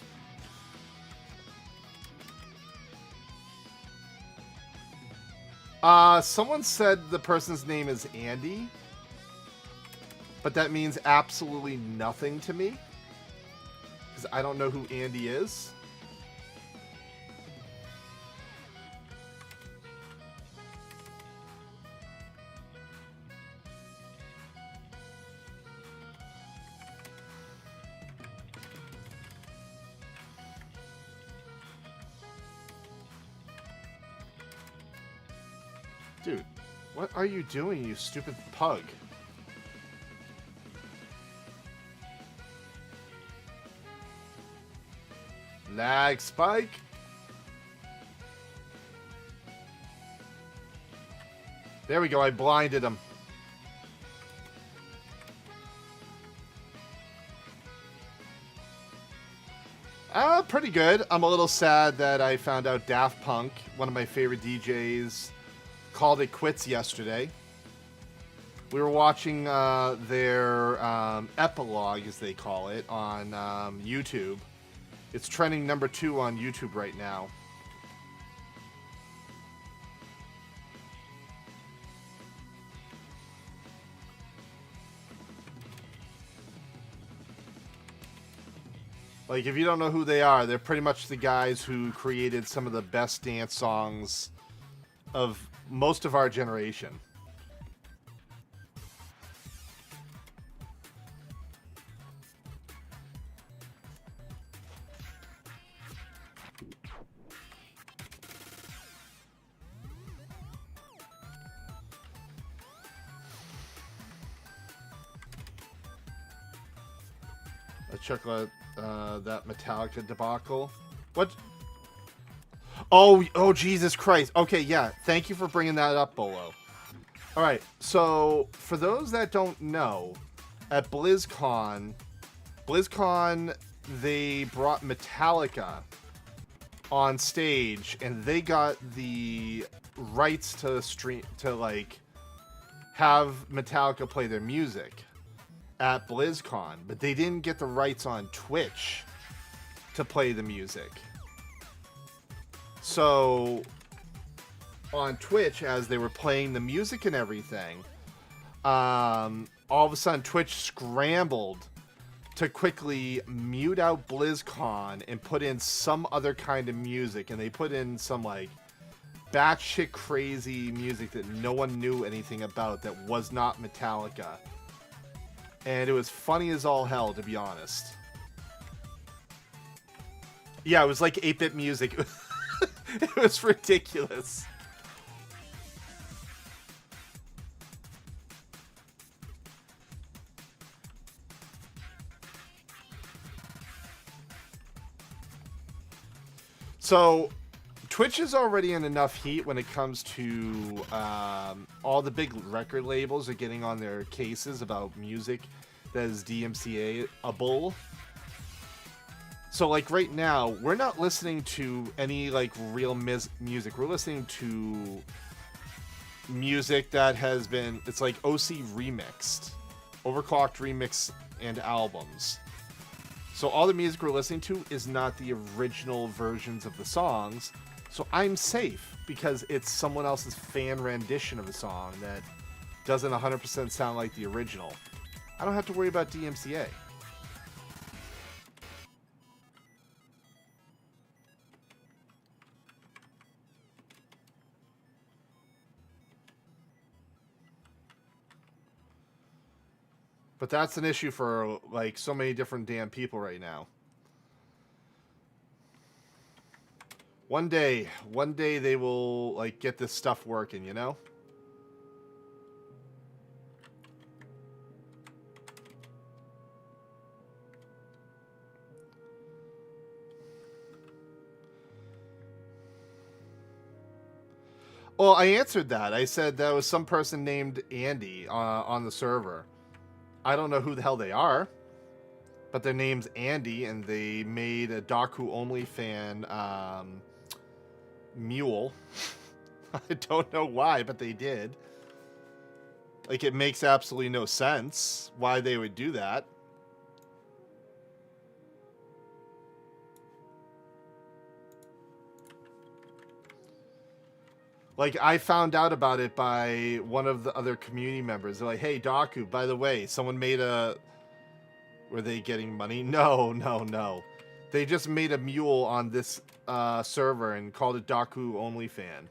Speaker 1: Someone said the person's name is Andy, but that means absolutely nothing to me, because I don't know who Andy is. Dude, what are you doing, you stupid pug? Lag spike. There we go, I blinded him. Pretty good. I'm a little sad that I found out Daft Punk, one of my favorite DJs, called it quits yesterday. We were watching their epilogue, as they call it, on YouTube. It's trending #2 on YouTube right now. Like, if you don't know who they are, they're pretty much the guys who created some of the best dance songs of most of our generation. Let's check out that Metallica debacle. What? Oh, Jesus Christ. Okay, yeah. Thank you for bringing that up, Bolo. All right. So, for those that don't know, at BlizzCon, they brought Metallica on stage, and they got the rights to stream, to like have Metallica play their music at BlizzCon, but they didn't get the rights on Twitch to play the music. So on Twitch, as they were playing the music and everything, all of a sudden Twitch scrambled to quickly mute out BlizzCon and put in some other kind of music, and they put in some like batshit crazy music that no one knew anything about, that was not Metallica. And it was funny as all hell, to be honest. Yeah, it was like 8-bit music. It was ridiculous. So, Twitch is already in enough heat when it comes to all the big record labels are getting on their cases about music that is DMCA-able. So, like, right now, we're not listening to any, like, real music. We're listening to music that has been, it's like OC remixed, overclocked remix and albums. So all the music we're listening to is not the original versions of the songs. So I'm safe because it's someone else's fan rendition of the song that doesn't 100% sound like the original. I don't have to worry about DMCA. But that's an issue for, like, so many different damn people right now. One day they will, like, get this stuff working, you know? Well, I answered that. I said that was some person named Andy on the server. I don't know who the hell they are, but their name's Andy, and they made a Daku only fan mule. I don't know why, but they did. Like, it makes absolutely no sense why they would do that. Like, I found out about it by one of the other community members. They're like, hey, Daku, by the way, someone made a... Were they getting money? No. They just made a mule on this server and called it Daku Only Fan.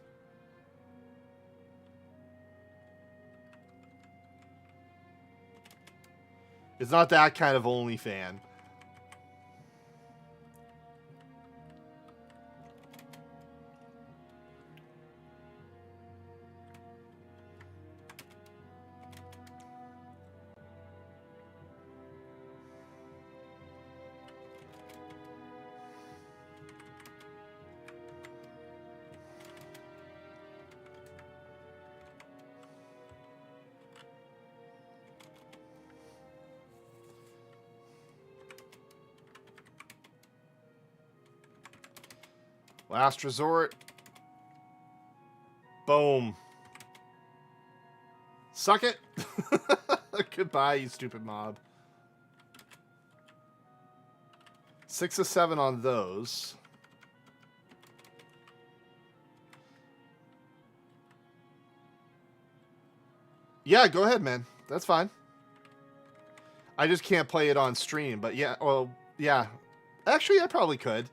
Speaker 1: It's not that kind of Only Fan. Last resort. Boom. Suck it. Goodbye, you stupid mob. 6 of 7 on those. Yeah, go ahead, man. That's fine. I just can't play it on stream, but yeah, well, yeah. Actually, I probably could.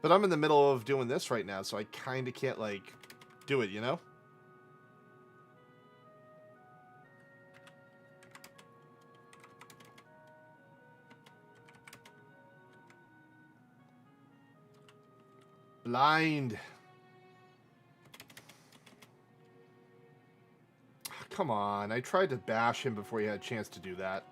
Speaker 1: But I'm in the middle of doing this right now, so I kind of can't, like, do it, you know? Blind. Come on, I tried to bash him before he had a chance to do that.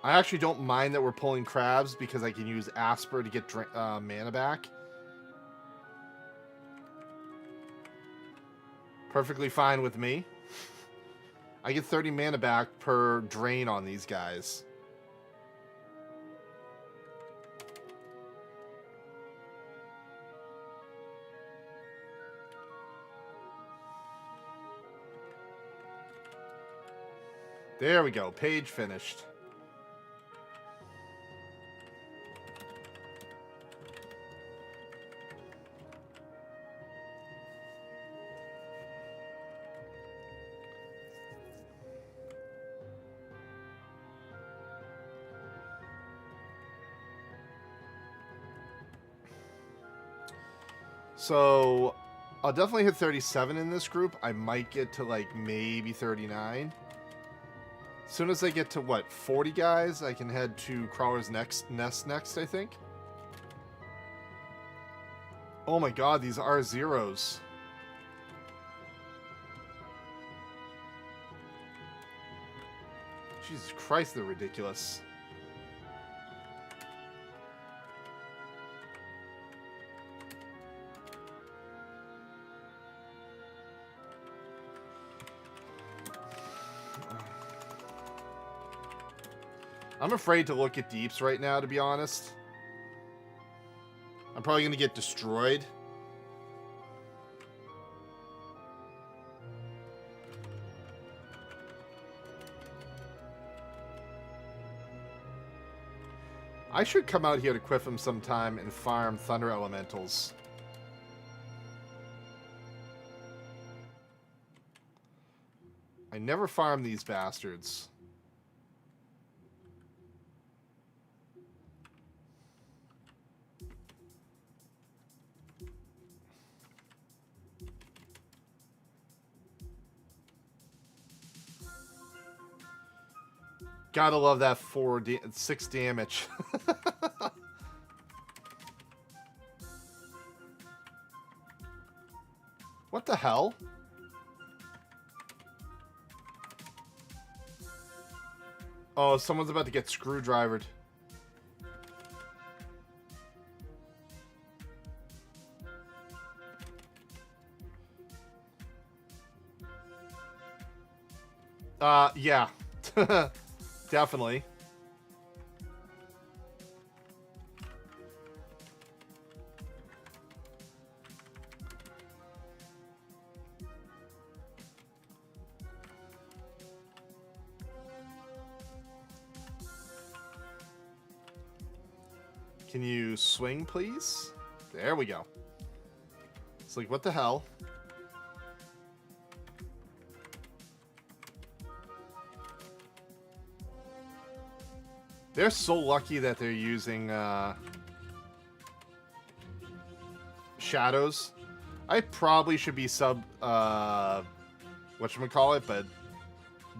Speaker 1: I actually don't mind that we're pulling crabs because I can use Asper to get mana back. Perfectly fine with me. I get 30 mana back per drain on these guys. There we go. Page finished. So, I'll definitely hit 37 in this group. I might get to, like, maybe 39. As soon as I get to, what, 40 guys, I can head to Crawler's Nest next, I think. Oh my god, these are zeros. Jesus Christ, they're ridiculous. I'm afraid to look at deeps right now, to be honest. I'm probably going to get destroyed. I should come out here to Quiffum sometime and farm Thunder Elementals. I never farm these bastards. Gotta love that 6 damage. What the hell? Oh, someone's about to get screwdrivered. Yeah. Definitely. Can you swing, please? There we go. It's like, what the hell? They're so lucky that they're using shadows. I probably should be sub whatchamacallit, but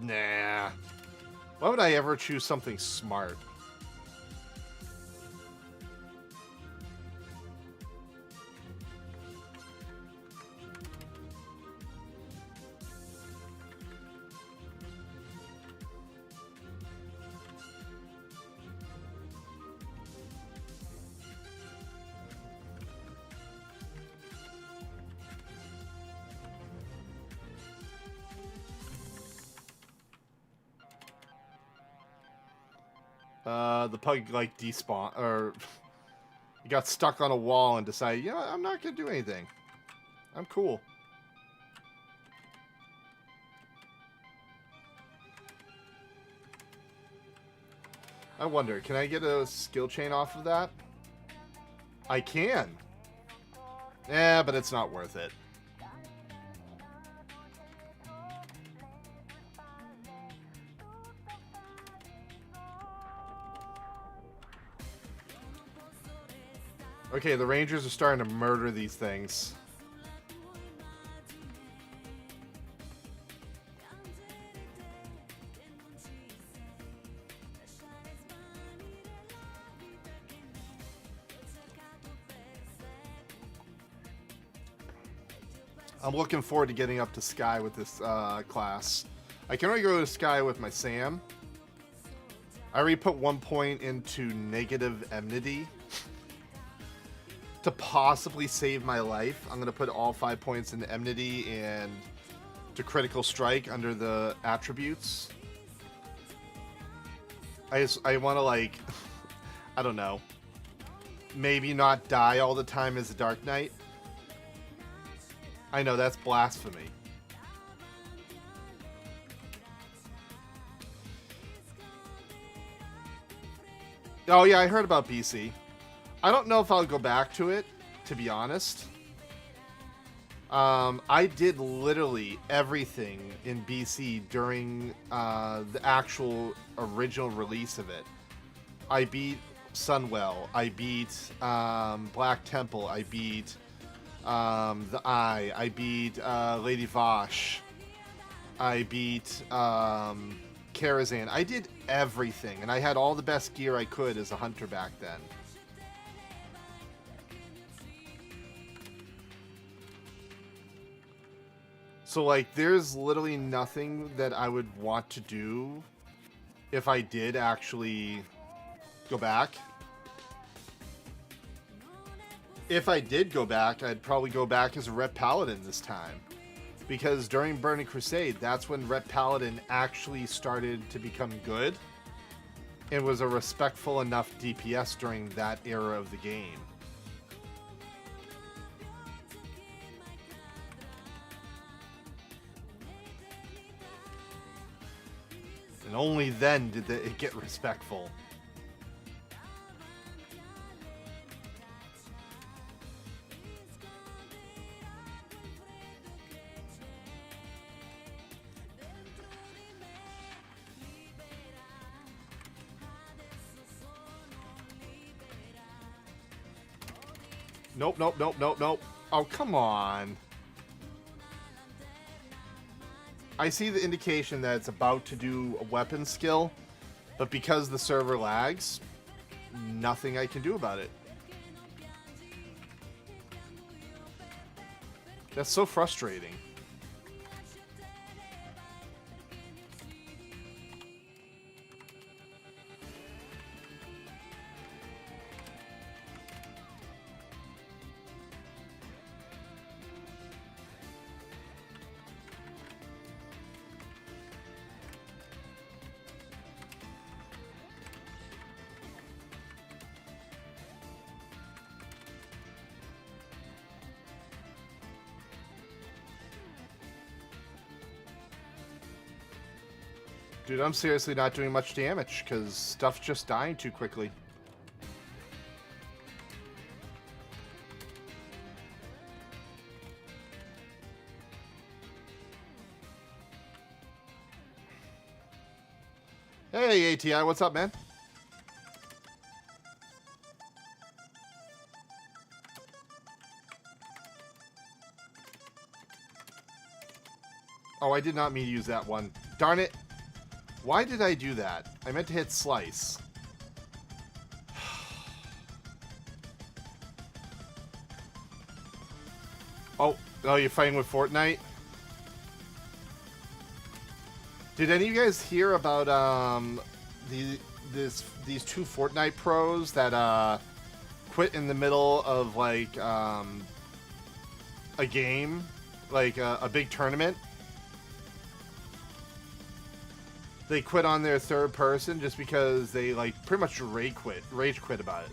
Speaker 1: nah. Why would I ever choose something smart? The pug, like, despawned, or he got stuck on a wall and decided, you know, I'm not going to do anything. I'm cool. I wonder, can I get a skill chain off of that? I can. Yeah, but it's not worth it. Okay, the Rangers are starting to murder these things. I'm looking forward to getting up to Sky with this class. I can only go to Sky with my Sam. I already put 1 point into negative enmity. To possibly save my life, I'm going to put all 5 points into enmity and to critical strike under the attributes. I want to, like, I don't know, maybe not die all the time as a Dark Knight. I know, that's blasphemy. Oh yeah, I heard about BC. I don't know if I'll go back to it, to be honest. I did literally everything in BC during the actual original release of it. I beat Sunwell. I beat Black Temple. I beat The Eye. I beat Lady Vosh. I beat Karazhan. I did everything, and I had all the best gear I could as a hunter back then. So, like, there's literally nothing that I would want to do if I did actually go back. If I did go back, I'd probably go back as a Ret Paladin this time. Because during Burning Crusade, that's when Ret Paladin actually started to become good. It was a respectful enough DPS during that era of the game. And only then did it get respectful. Nope, nope, nope, nope, nope. Oh, come on. I see the indication that it's about to do a weapon skill, but because the server lags, nothing I can do about it. That's so frustrating. Dude, I'm seriously not doing much damage because stuff's just dying too quickly. Hey, ATI, what's up, man? Oh, I did not mean to use that one. Darn it. Why did I do that? I meant to hit slice. Oh, you're fighting with Fortnite? Did any of you guys hear about these two Fortnite pros that quit in the middle of like a game, like a big tournament? They quit on their third person just because they like pretty much rage quit about it.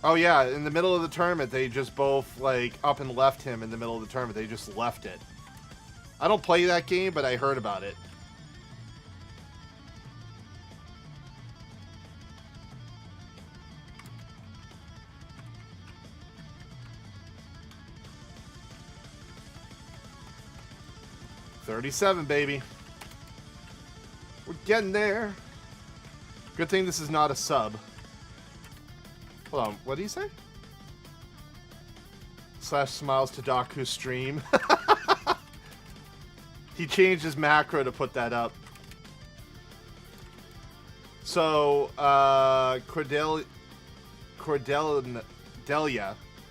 Speaker 1: Oh yeah, in the middle of the tournament, they just both like up and left him in the middle of the tournament. They just left it. I don't play that game, but I heard about it. $37, baby. We're getting there. Good thing this is not a sub. Hold on, what did he say? Slash smiles to Daku's stream. He changed his macro to put that up. So, Cordelia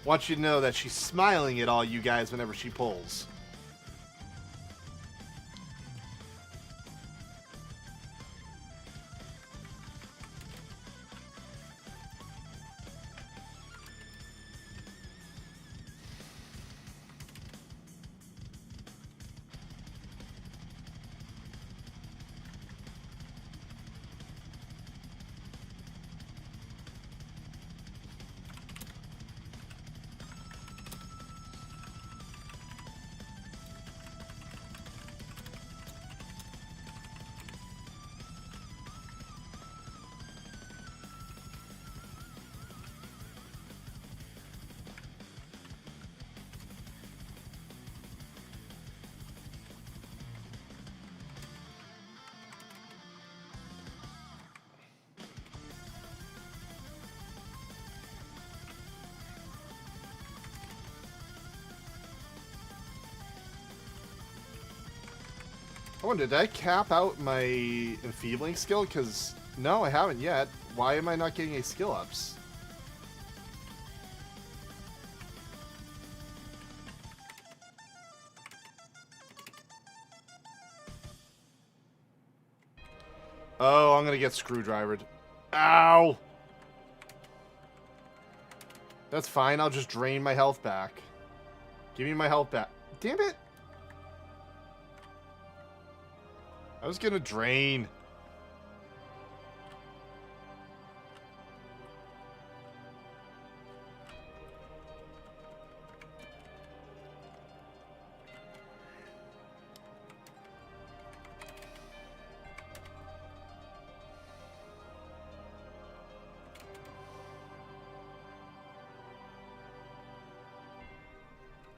Speaker 1: wants you to know that she's smiling at all you guys whenever she pulls. Oh, did I cap out my enfeebling skill? Because, no, I haven't yet. Why am I not getting any skill ups? Oh, I'm gonna get screwdrivered. Ow! That's fine, I'll just drain my health back. Give me my health back. Damn it! I was gonna drain.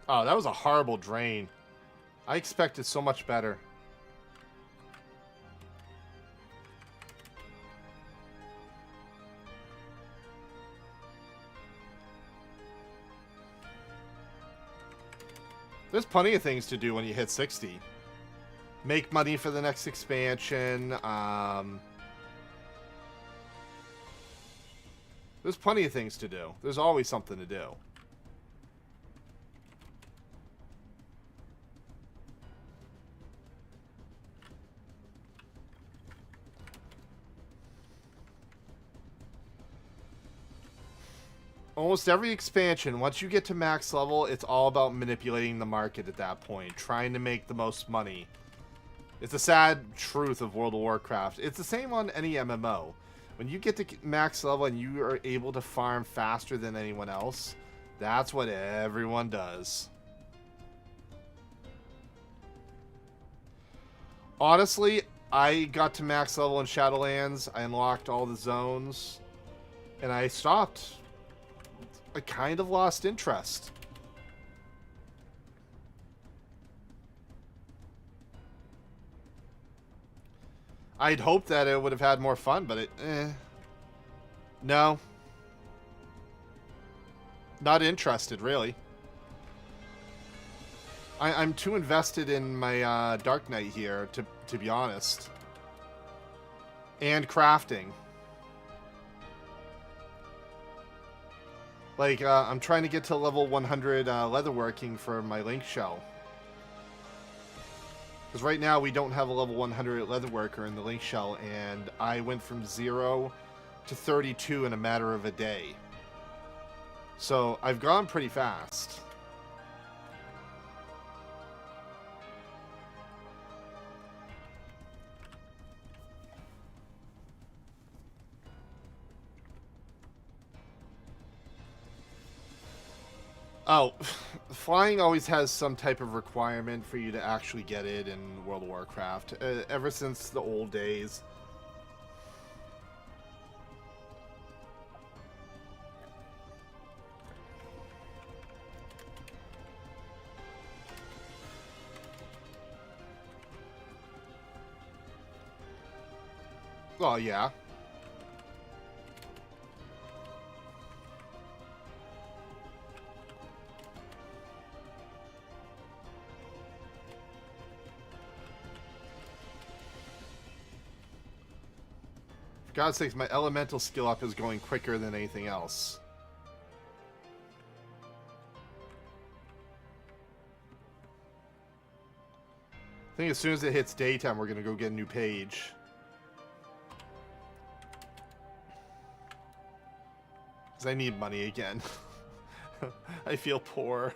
Speaker 1: Oh, that was a horrible drain. I expected so much better. There's plenty of things to do when you hit 60. Make money for the next expansion. There's plenty of things to do. There's always something to do. Almost every expansion, once you get to max level, it's all about manipulating the market at that point, trying to make the most money. It's a sad truth of World of Warcraft. It's the same on any MMO. When you get to max level and you are able to farm faster than anyone else, that's what everyone does. Honestly, I got to max level in Shadowlands, I unlocked all the zones, and I stopped. I kind of lost interest. I'd hoped that it would have had more fun, but no. Not interested, really. I'm too invested in my Dark Knight here, to be honest. And crafting. Like, I'm trying to get to level 100 leatherworking for my link shell. Because right now we don't have a level 100 leatherworker in the link shell, and I went from 0 to 32 in a matter of a day. So I've gone pretty fast. Oh, flying always has some type of requirement for you to actually get it in World of Warcraft, ever since the old days. Oh, yeah. For God's sakes, my elemental skill up is going quicker than anything else. I think as soon as it hits daytime, we're going to go get a new page. Because I need money again. I feel poor.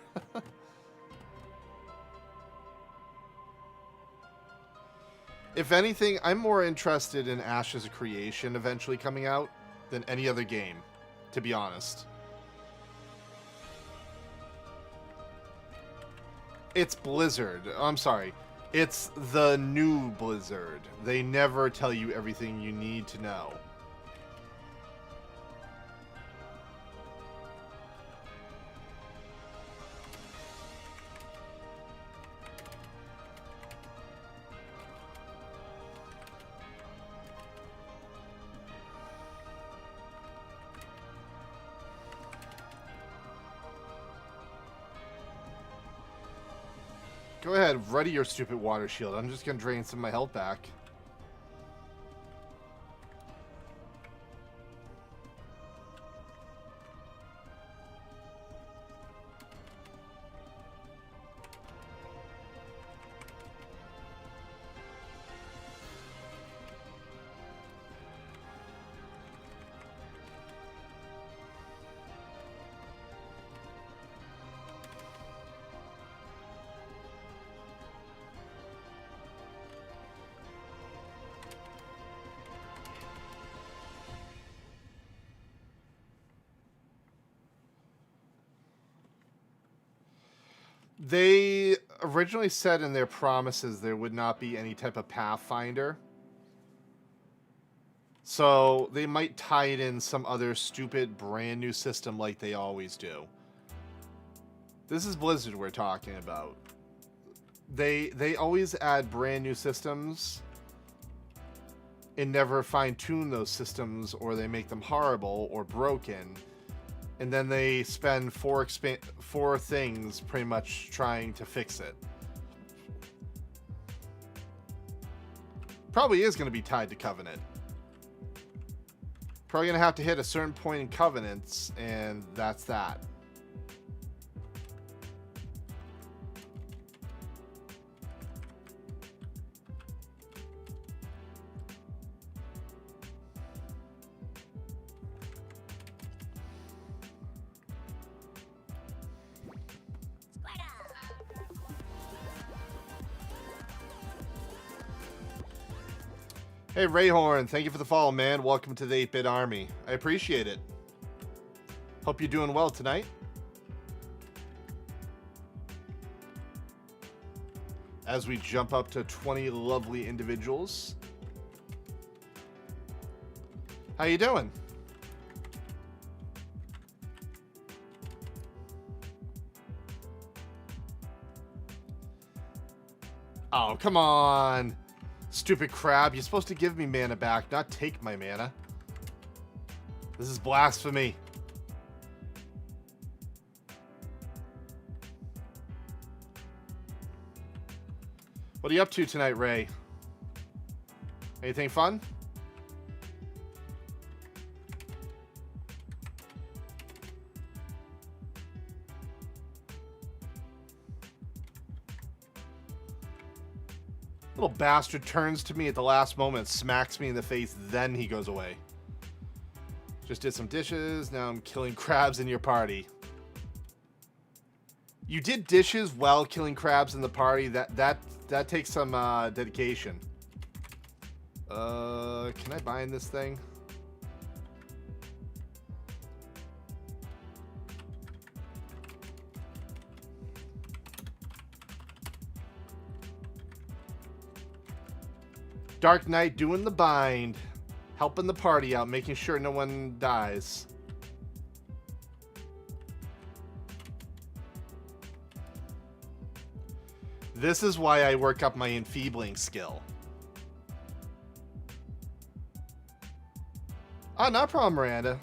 Speaker 1: If anything, I'm more interested in Ashes of Creation eventually coming out than any other game, to be honest. It's Blizzard. I'm sorry. It's the new Blizzard. They never tell you everything you need to know. Go ahead, ready your stupid water shield. I'm just gonna drain some of my health back. They originally said in their promises there would not be any type of Pathfinder. So they might tie it in some other stupid brand new system like they always do. This is Blizzard we're talking about. They always add brand new systems and never fine-tune those systems, or they make them horrible or broken. And then they spend four things pretty much trying to fix it. Probably is going to be tied to Covenant. Probably going to have to hit a certain point in Covenants, and that's that. Hey, Rayhorn, thank you for the follow, man. Welcome to the 8-Bit Army. I appreciate it. Hope you're doing well tonight. As we jump up to 20 lovely individuals. How you doing? Oh, come on. Stupid crab, you're supposed to give me mana back, not take my mana. This is blasphemy. What are you up to tonight, Ray? Anything fun? Little bastard turns to me at the last moment, smacks me in the face, then he goes away. Just did some dishes, now I'm killing crabs in your party. You did dishes while killing crabs in the party? That takes some dedication. Can I bind this thing? Dark Knight doing the bind, helping the party out, making sure no one dies. This is why I work up my enfeebling skill. Oh, no problem, Miranda.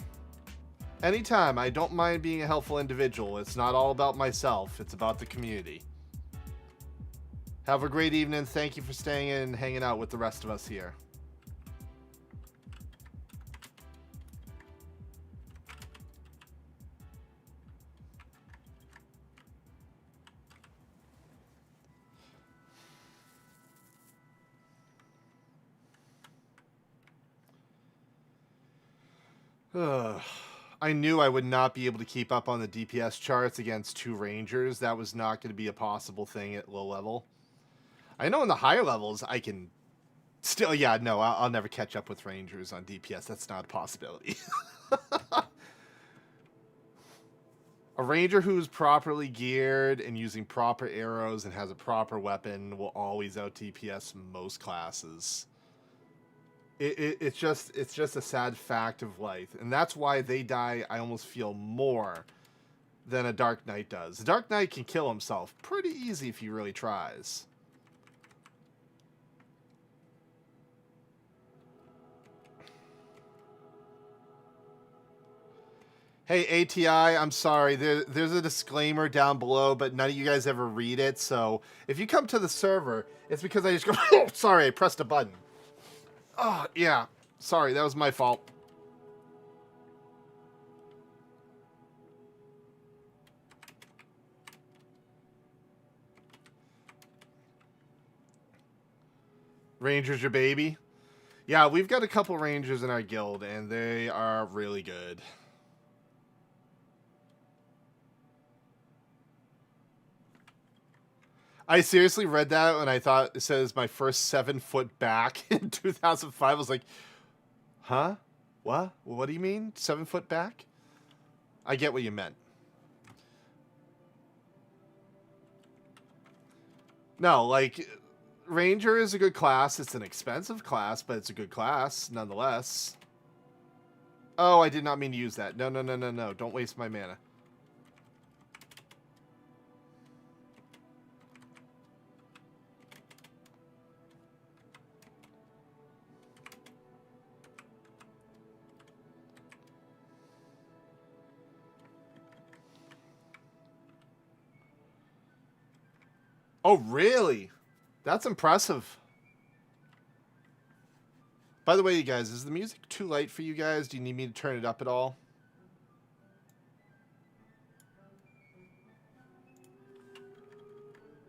Speaker 1: Anytime. I don't mind being a helpful individual. It's not all about myself. It's about the community. Have a great evening. Thank you for staying in and hanging out with the rest of us here. I knew I would not be able to keep up on the DPS charts against 2 Rangers. That was not going to be a possible thing at low level. I know in the higher levels I can still, yeah, no, I'll never catch up with Rangers on DPS. That's not a possibility. A Ranger who's properly geared and using proper arrows and has a proper weapon will always out DPS most classes. It's just a sad fact of life. And that's why they die, I almost feel, more than a Dark Knight does. The Dark Knight can kill himself pretty easy if he really tries. Hey, ATI, I'm sorry. There's a disclaimer down below, but none of you guys ever read it. So if you come to the server, it's because I just go, oh, sorry, I pressed a button. Oh, yeah. Sorry, that was my fault. Ranger's your baby? Yeah, we've got a couple Rangers in our guild, and they are really good. I seriously read that when I thought it says my first 7 foot back in 2005. I was like, huh? What? What do you mean? 7 foot back? I get what you meant. No, like, Ranger is a good class. It's an expensive class, but it's a good class nonetheless. Oh, I did not mean to use that. No, no, no, no, no. Don't waste my mana. Oh, really? That's impressive. By the way, you guys, is the music too light for you guys? Do you need me to turn it up at all?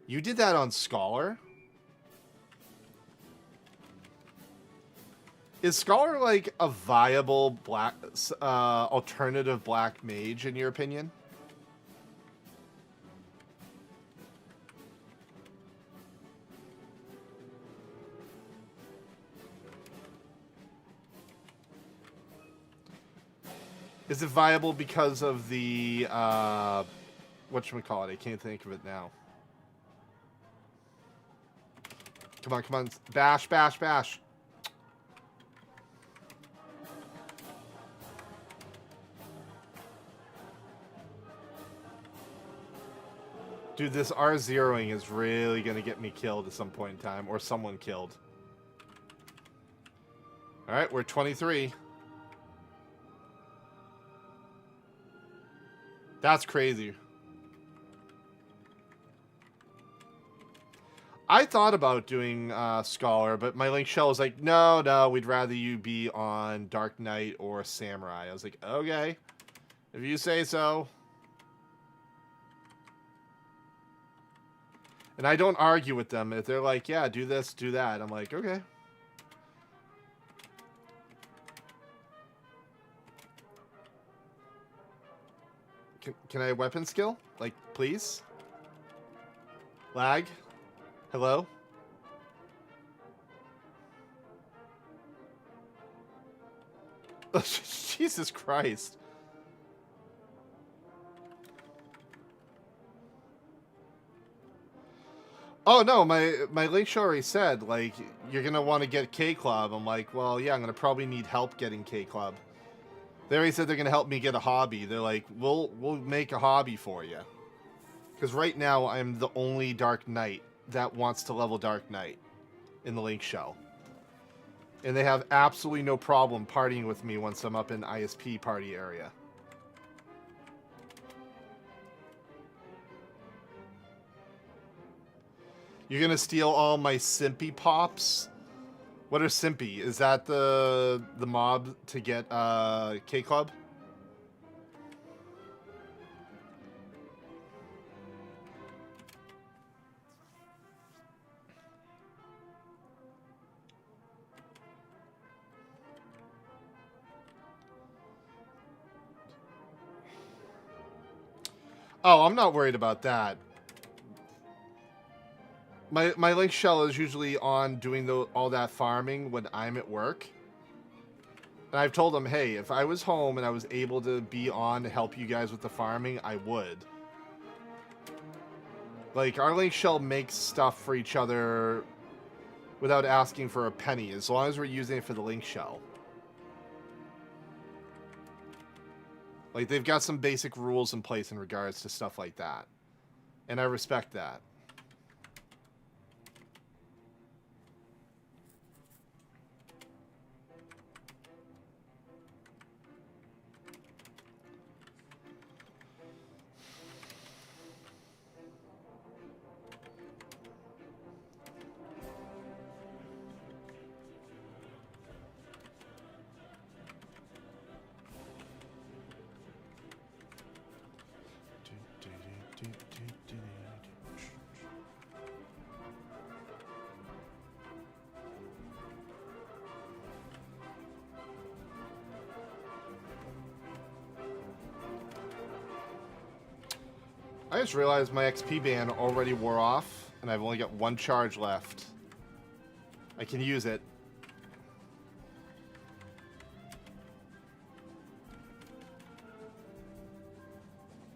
Speaker 1: You did that on Scholar? Is Scholar like a viable black alternative black mage in your opinion? Is it viable because of the whatchamacallit? I can't think of it now. Come on, come on. Bash, bash, bash. Dude, this R0ing is really going to get me killed at some point in time. Or someone killed. Alright, we're 23. That's crazy. I thought about doing Scholar, but my Link Shell was like, no, no, we'd rather you be on Dark Knight or Samurai. I was like, okay, if you say so. And I don't argue with them. If they're like, yeah, do this, do that, I'm like, okay. Can I weapon skill? Like, please? Lag? Hello? Jesus Christ. Oh, no, my Link Show already said, like, you're going to want to get K-Club. I'm like, well, yeah, I'm going to probably need help getting K-Club. They already said they're going to help me get a hobby. They're like, we'll make a hobby for you. Because right now, I'm the only Dark Knight that wants to level Dark Knight in the Link Shell. And they have absolutely no problem partying with me once I'm up in ISP party area. You're going to steal all my Simpy pops? What are Simpy? Is that the mob to get K-Club? Oh, I'm not worried about that. My Link Shell is usually on doing all that farming when I'm at work. And I've told them, hey, if I was home and I was able to be on to help you guys with the farming, I would. Like, our Link Shell makes stuff for each other without asking for a penny, as long as we're using it for the Link Shell. Like, they've got some basic rules in place in regards to stuff like that. And I respect that. I just realized my XP ban already wore off, and I've only got one charge left. I can use it.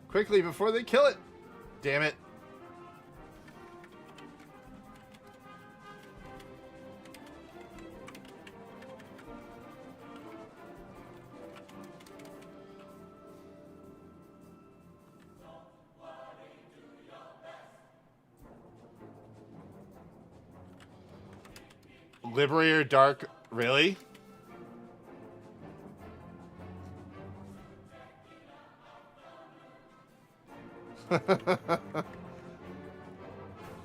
Speaker 1: Quickly, before they kill it! Damn it. Liberator Dark, really?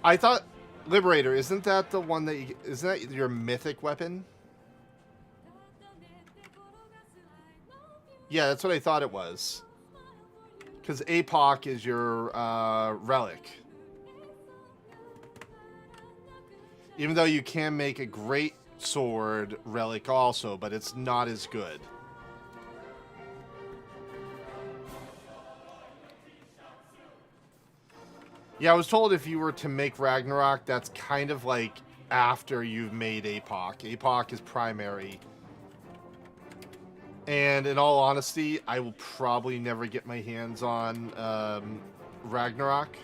Speaker 1: I thought Liberator, isn't that the one that you, isn't that your mythic weapon? Yeah, that's what I thought it was. Because APOC is your relic. Even though you can make a great sword relic also, but it's not as good. Yeah, I was told if you were to make Ragnarok, that's kind of like after you've made APOC. APOC is primary. And in all honesty, I will probably never get my hands on Ragnarok.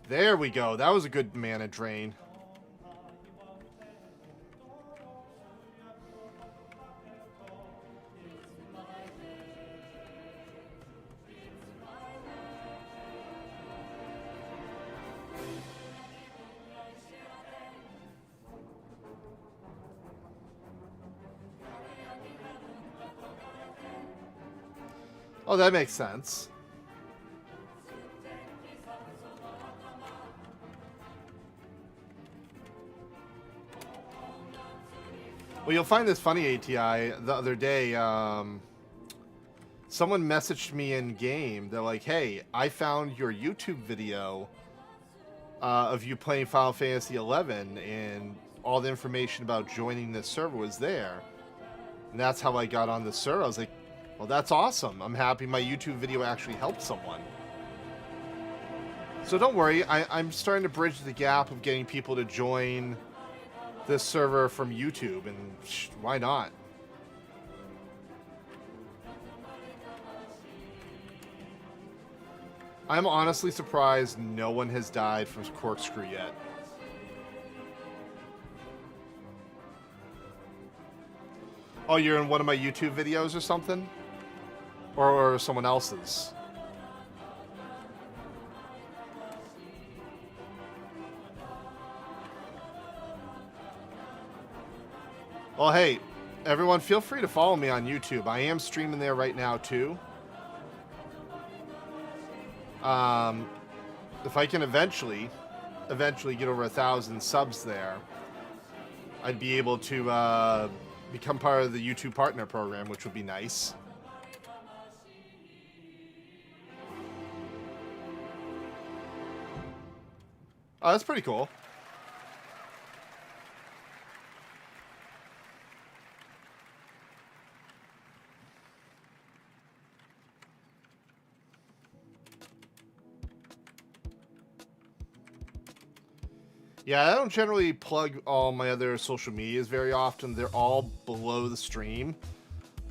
Speaker 1: There we go. That was a good mana drain. Oh, that makes sense. Well, you'll find this funny, ATI. The other day, someone messaged me in game. They're like, hey, I found your YouTube video of you playing Final Fantasy XI, and all the information about joining this server was there. And that's how I got on the server. I was like, well, that's awesome. I'm happy my YouTube video actually helped someone. So don't worry. I'm starting to bridge the gap of getting people to join this server from YouTube, and why not? I'm honestly surprised no one has died from Corkscrew yet. Oh, you're in one of my YouTube videos or something? Or someone else's? Well, hey, everyone, feel free to follow me on YouTube. I am streaming there right now, too. If I can eventually get over 1,000 subs there, I'd be able to become part of the YouTube Partner Program, which would be nice. Oh, that's pretty cool. Yeah, I don't generally plug all my other social medias very often. They're all below the stream.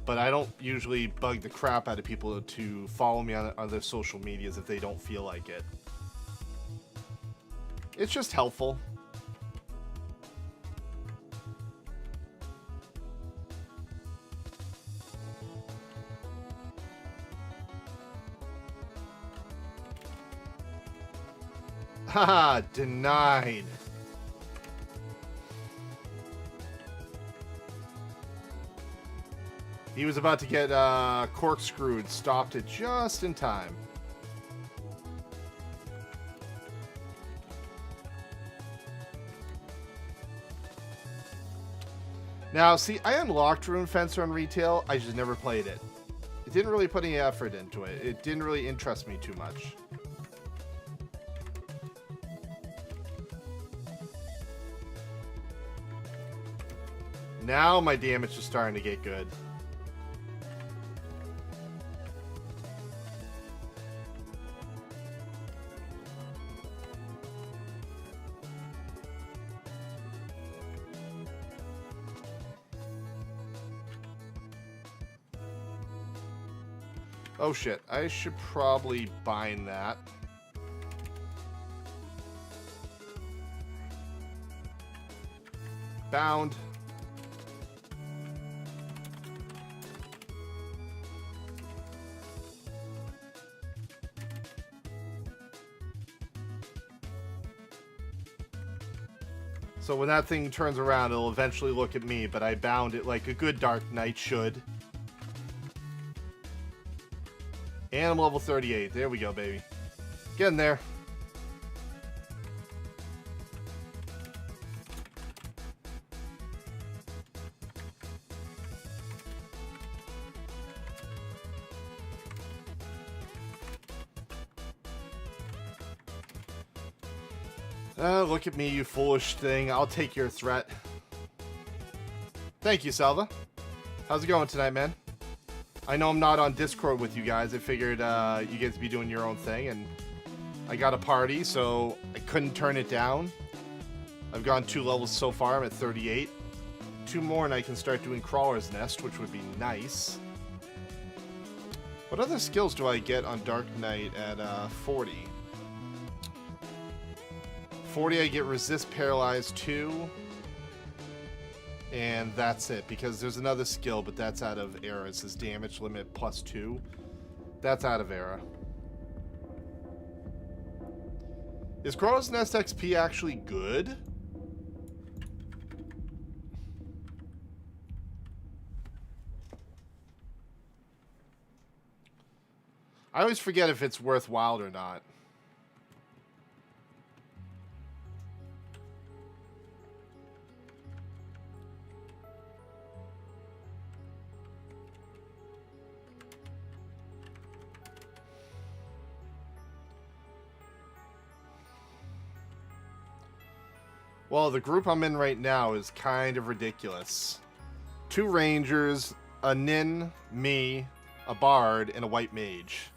Speaker 1: But I don't usually bug the crap out of people to follow me on other social medias if they don't feel like it. It's just helpful. Haha, denied. He was about to get corkscrewed, stopped it just in time. Now, see, I unlocked Rune Fencer on retail, I just never played it. It didn't really put any effort into it. It didn't really interest me too much. Now my damage is starting to get good. Oh shit, I should probably bind that. Bound. So when that thing turns around, it'll eventually look at me, but I bound it like a good Dark Knight should. And I'm level 38. There we go, baby. Getting there. Look at me, you foolish thing. I'll take your threat. Thank you, Salva. How's it going tonight, man? I know I'm not on Discord with you guys. I figured you guys would be doing your own thing, and I got a party, so I couldn't turn it down. I've gone 2 levels so far. I'm at 38. 2 more, and I can start doing Crawler's Nest, which would be nice. What other skills do I get on Dark Knight at 40? 40, I get Resist Paralyzed 2. And that's it, because there's another skill, but that's out of Era. It says damage limit +2. That's out of Era. Is Crawler's Nest XP actually good? I always forget if it's worthwhile or not. Well, the group I'm in right now is kind of ridiculous. 2 rangers, a nin, me, a bard, and a white mage.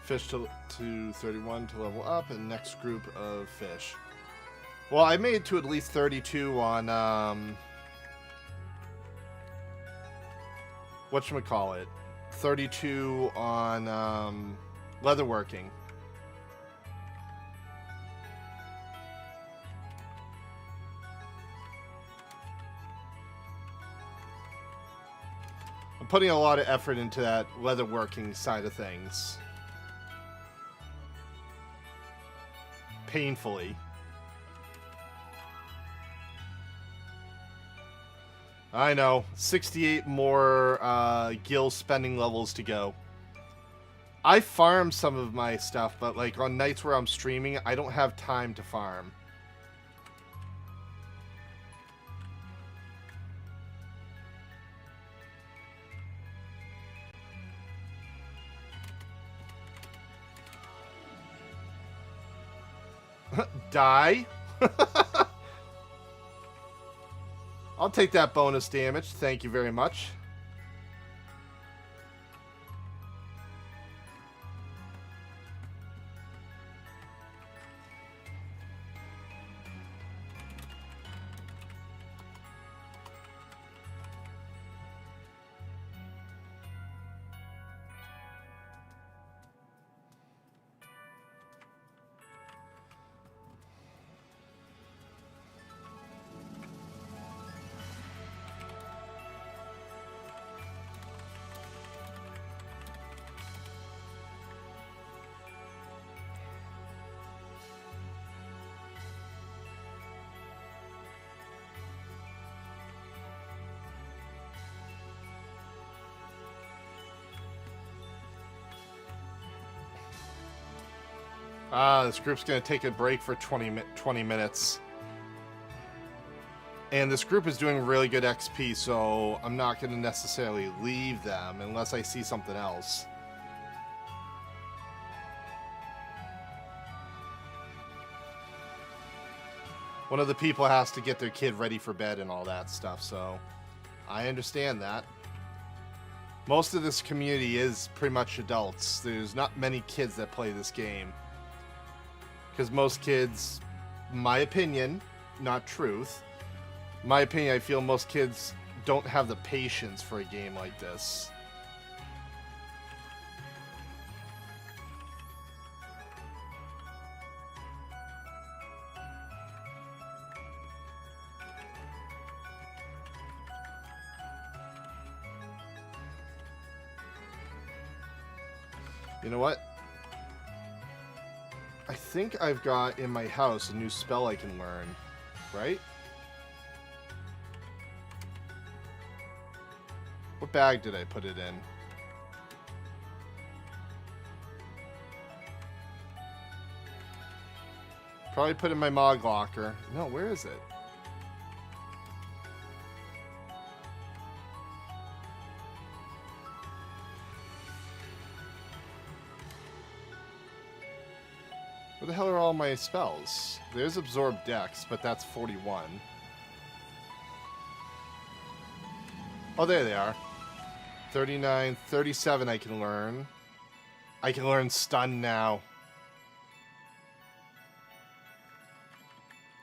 Speaker 1: Fish to 31 to level up, and next group of fish. Well, I made it to at least 32 on, whatchamacallit, 32 on, leatherworking. I'm putting a lot of effort into that leatherworking side of things. Painfully. I know. 68 more guild spending levels to go. I farm some of my stuff, but like on nights where I'm streaming, I don't have time to farm. Die? I'll take that bonus damage. Thank you very much. This group's going to take a break for 20 minutes. And this group is doing really good XP, so I'm not going to necessarily leave them unless I see something else. One of the people has to get their kid ready for bed and all that stuff, so I understand that. Most of this community is pretty much adults. There's not many kids that play this game. Because most kids, my opinion, not truth, my opinion, I feel most kids don't have the patience for a game like this. You know what? I think I've got in my house a new spell I can learn, right? What bag did I put it in? Probably put it in my Mog Locker. No, where is it? Where the hell are all my spells? There's Absorb Dex, but that's 41. Oh, there they are. 39, 37 I can learn. I can learn Stun now.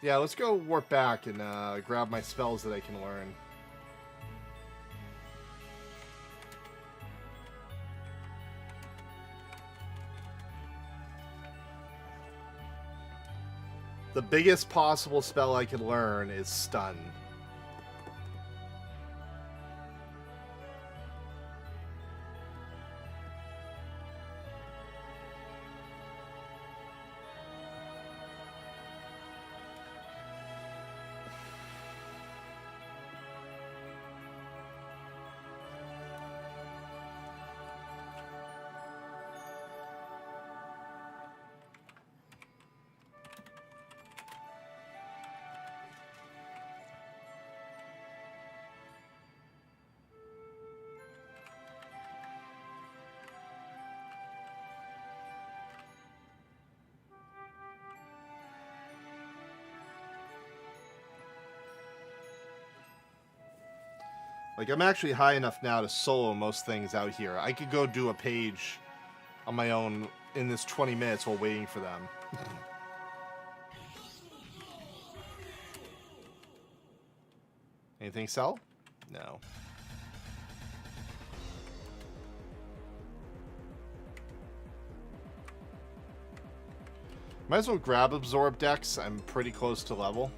Speaker 1: Yeah, let's go warp back and grab my spells that I can learn. The biggest possible spell I can learn is Stun. Like, I'm actually high enough now to solo most things out here. I could go do a page on my own in this 20 minutes while waiting for them. Anything sell? No. Might as well grab Absorb Dex. I'm pretty close to level.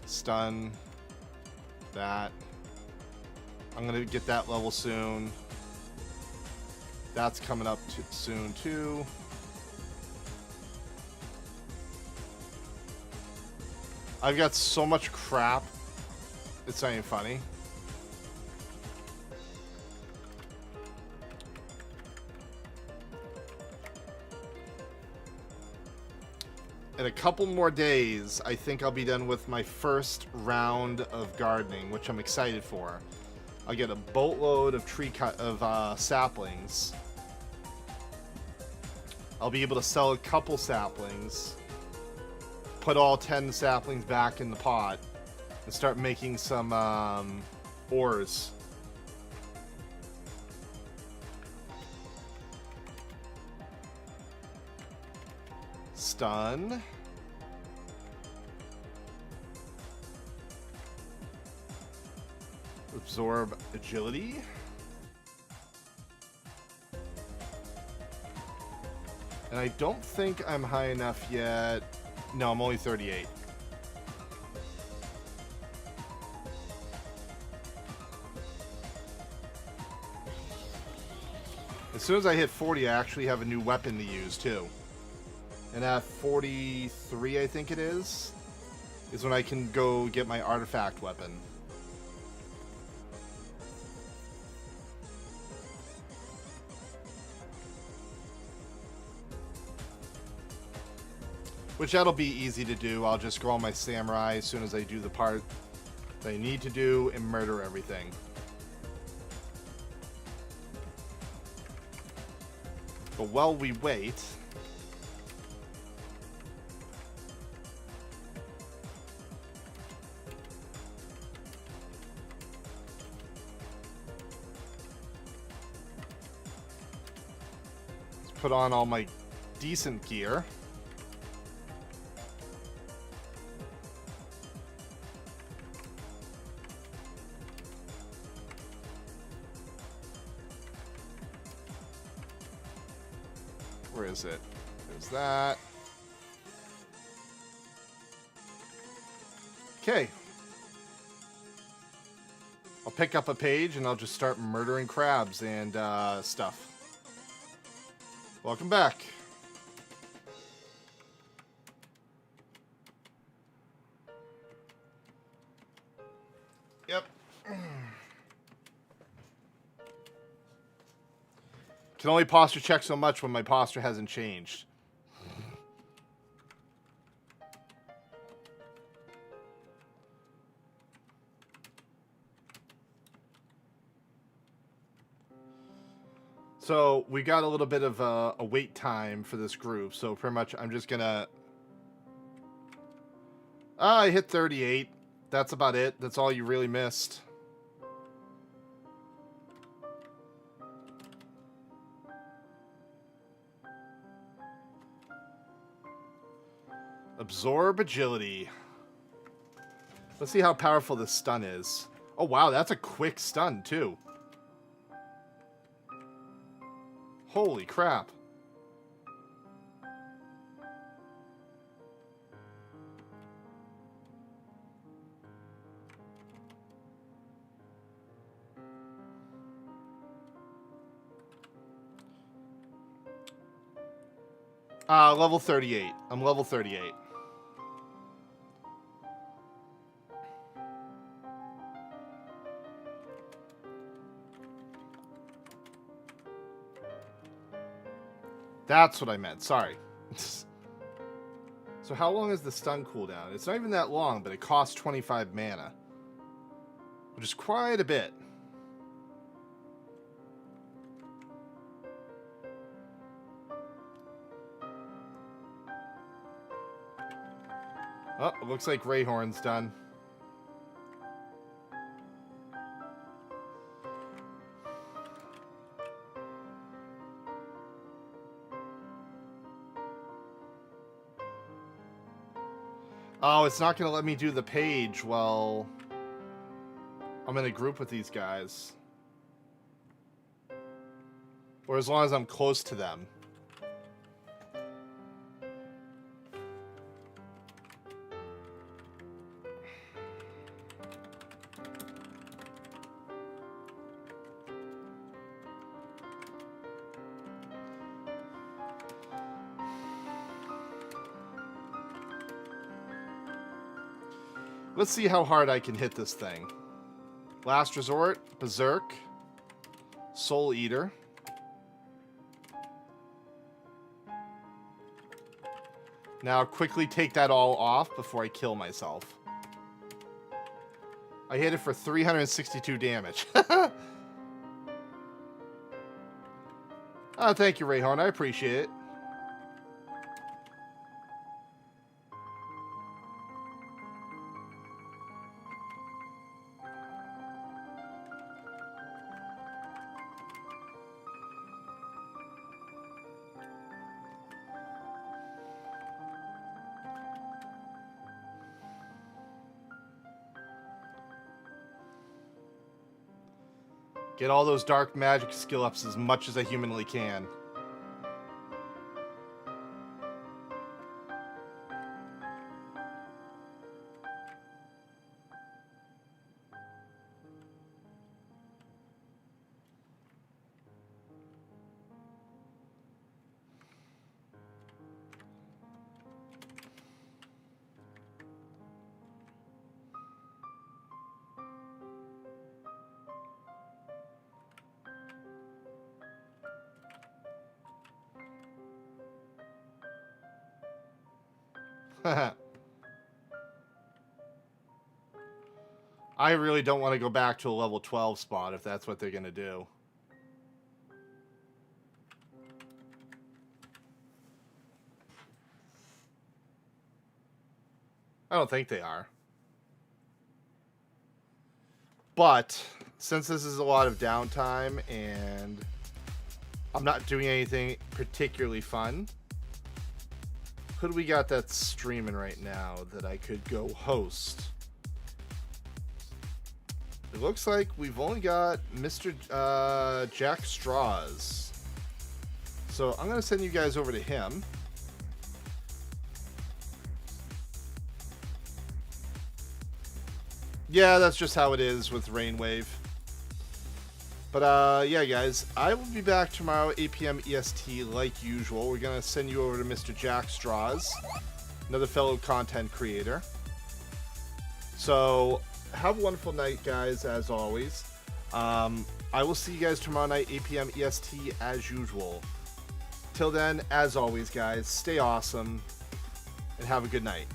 Speaker 1: Stun. That. I'm gonna get that level soon. That's coming up soon too. I've got so much crap, it's not even funny. In a couple more days, I think I'll be done with my first round of gardening, which I'm excited for. I'll get a boatload of saplings. I'll be able to sell a couple saplings, put all 10 saplings back in the pot, and start making some ores. Stun. Absorb agility. And I don't think I'm high enough yet. No, I'm only 38. As soon as I hit 40, I actually have a new weapon to use too. And at 43, I think it is when I can go get my artifact weapon. Which that'll be easy to do. I'll just go on my samurai as soon as I do the part that I need to do and murder everything. But while we wait... let's put on all my decent gear. Where is it? There's that. Okay. I'll pick up a page and I'll just start murdering crabs and stuff. Welcome back. Yep. Can only posture check so much when my posture hasn't changed. So we got a little bit of a wait time for this group. So pretty much I'm just gonna... I hit 38. That's about it. That's all you really missed. Absorb agility. Let's see how powerful this stun is. Oh wow, that's a quick stun too. Holy crap. Level 38. I'm level 38. That's what I meant. Sorry. So how long is the stun cooldown? It's not even that long, but it costs 25 mana. Which is quite a bit. Oh, it looks like Rayhorn's done. Oh, it's not going to let me do the page while I'm in a group with these guys. Or as long as I'm close to them. Let's see how hard I can hit this thing. Last Resort, Berserk, Soul Eater. Now quickly take that all off before I kill myself. I hit it for 362 damage. Oh, thank you, Rayhorn. I appreciate it. Get all those dark magic skill ups as much as I humanly can. I really don't want to go back to a level 12 spot if that's what they're going to do. I don't think they are. But since this is a lot of downtime and I'm not doing anything particularly fun, who do we got that's streaming right now that I could go host? It looks like we've only got Mr. Jack Straws. So I'm going to send you guys over to him. Yeah, that's just how it is with Rainwave. But yeah, guys, I will be back tomorrow, 8 p.m. EST, like usual. We're going to send you over to Mr. Jack Straws, another fellow content creator. So have a wonderful night, guys, as always. I will see you guys tomorrow night, 8 p.m. EST, as usual. Till then, as always, guys, stay awesome and have a good night.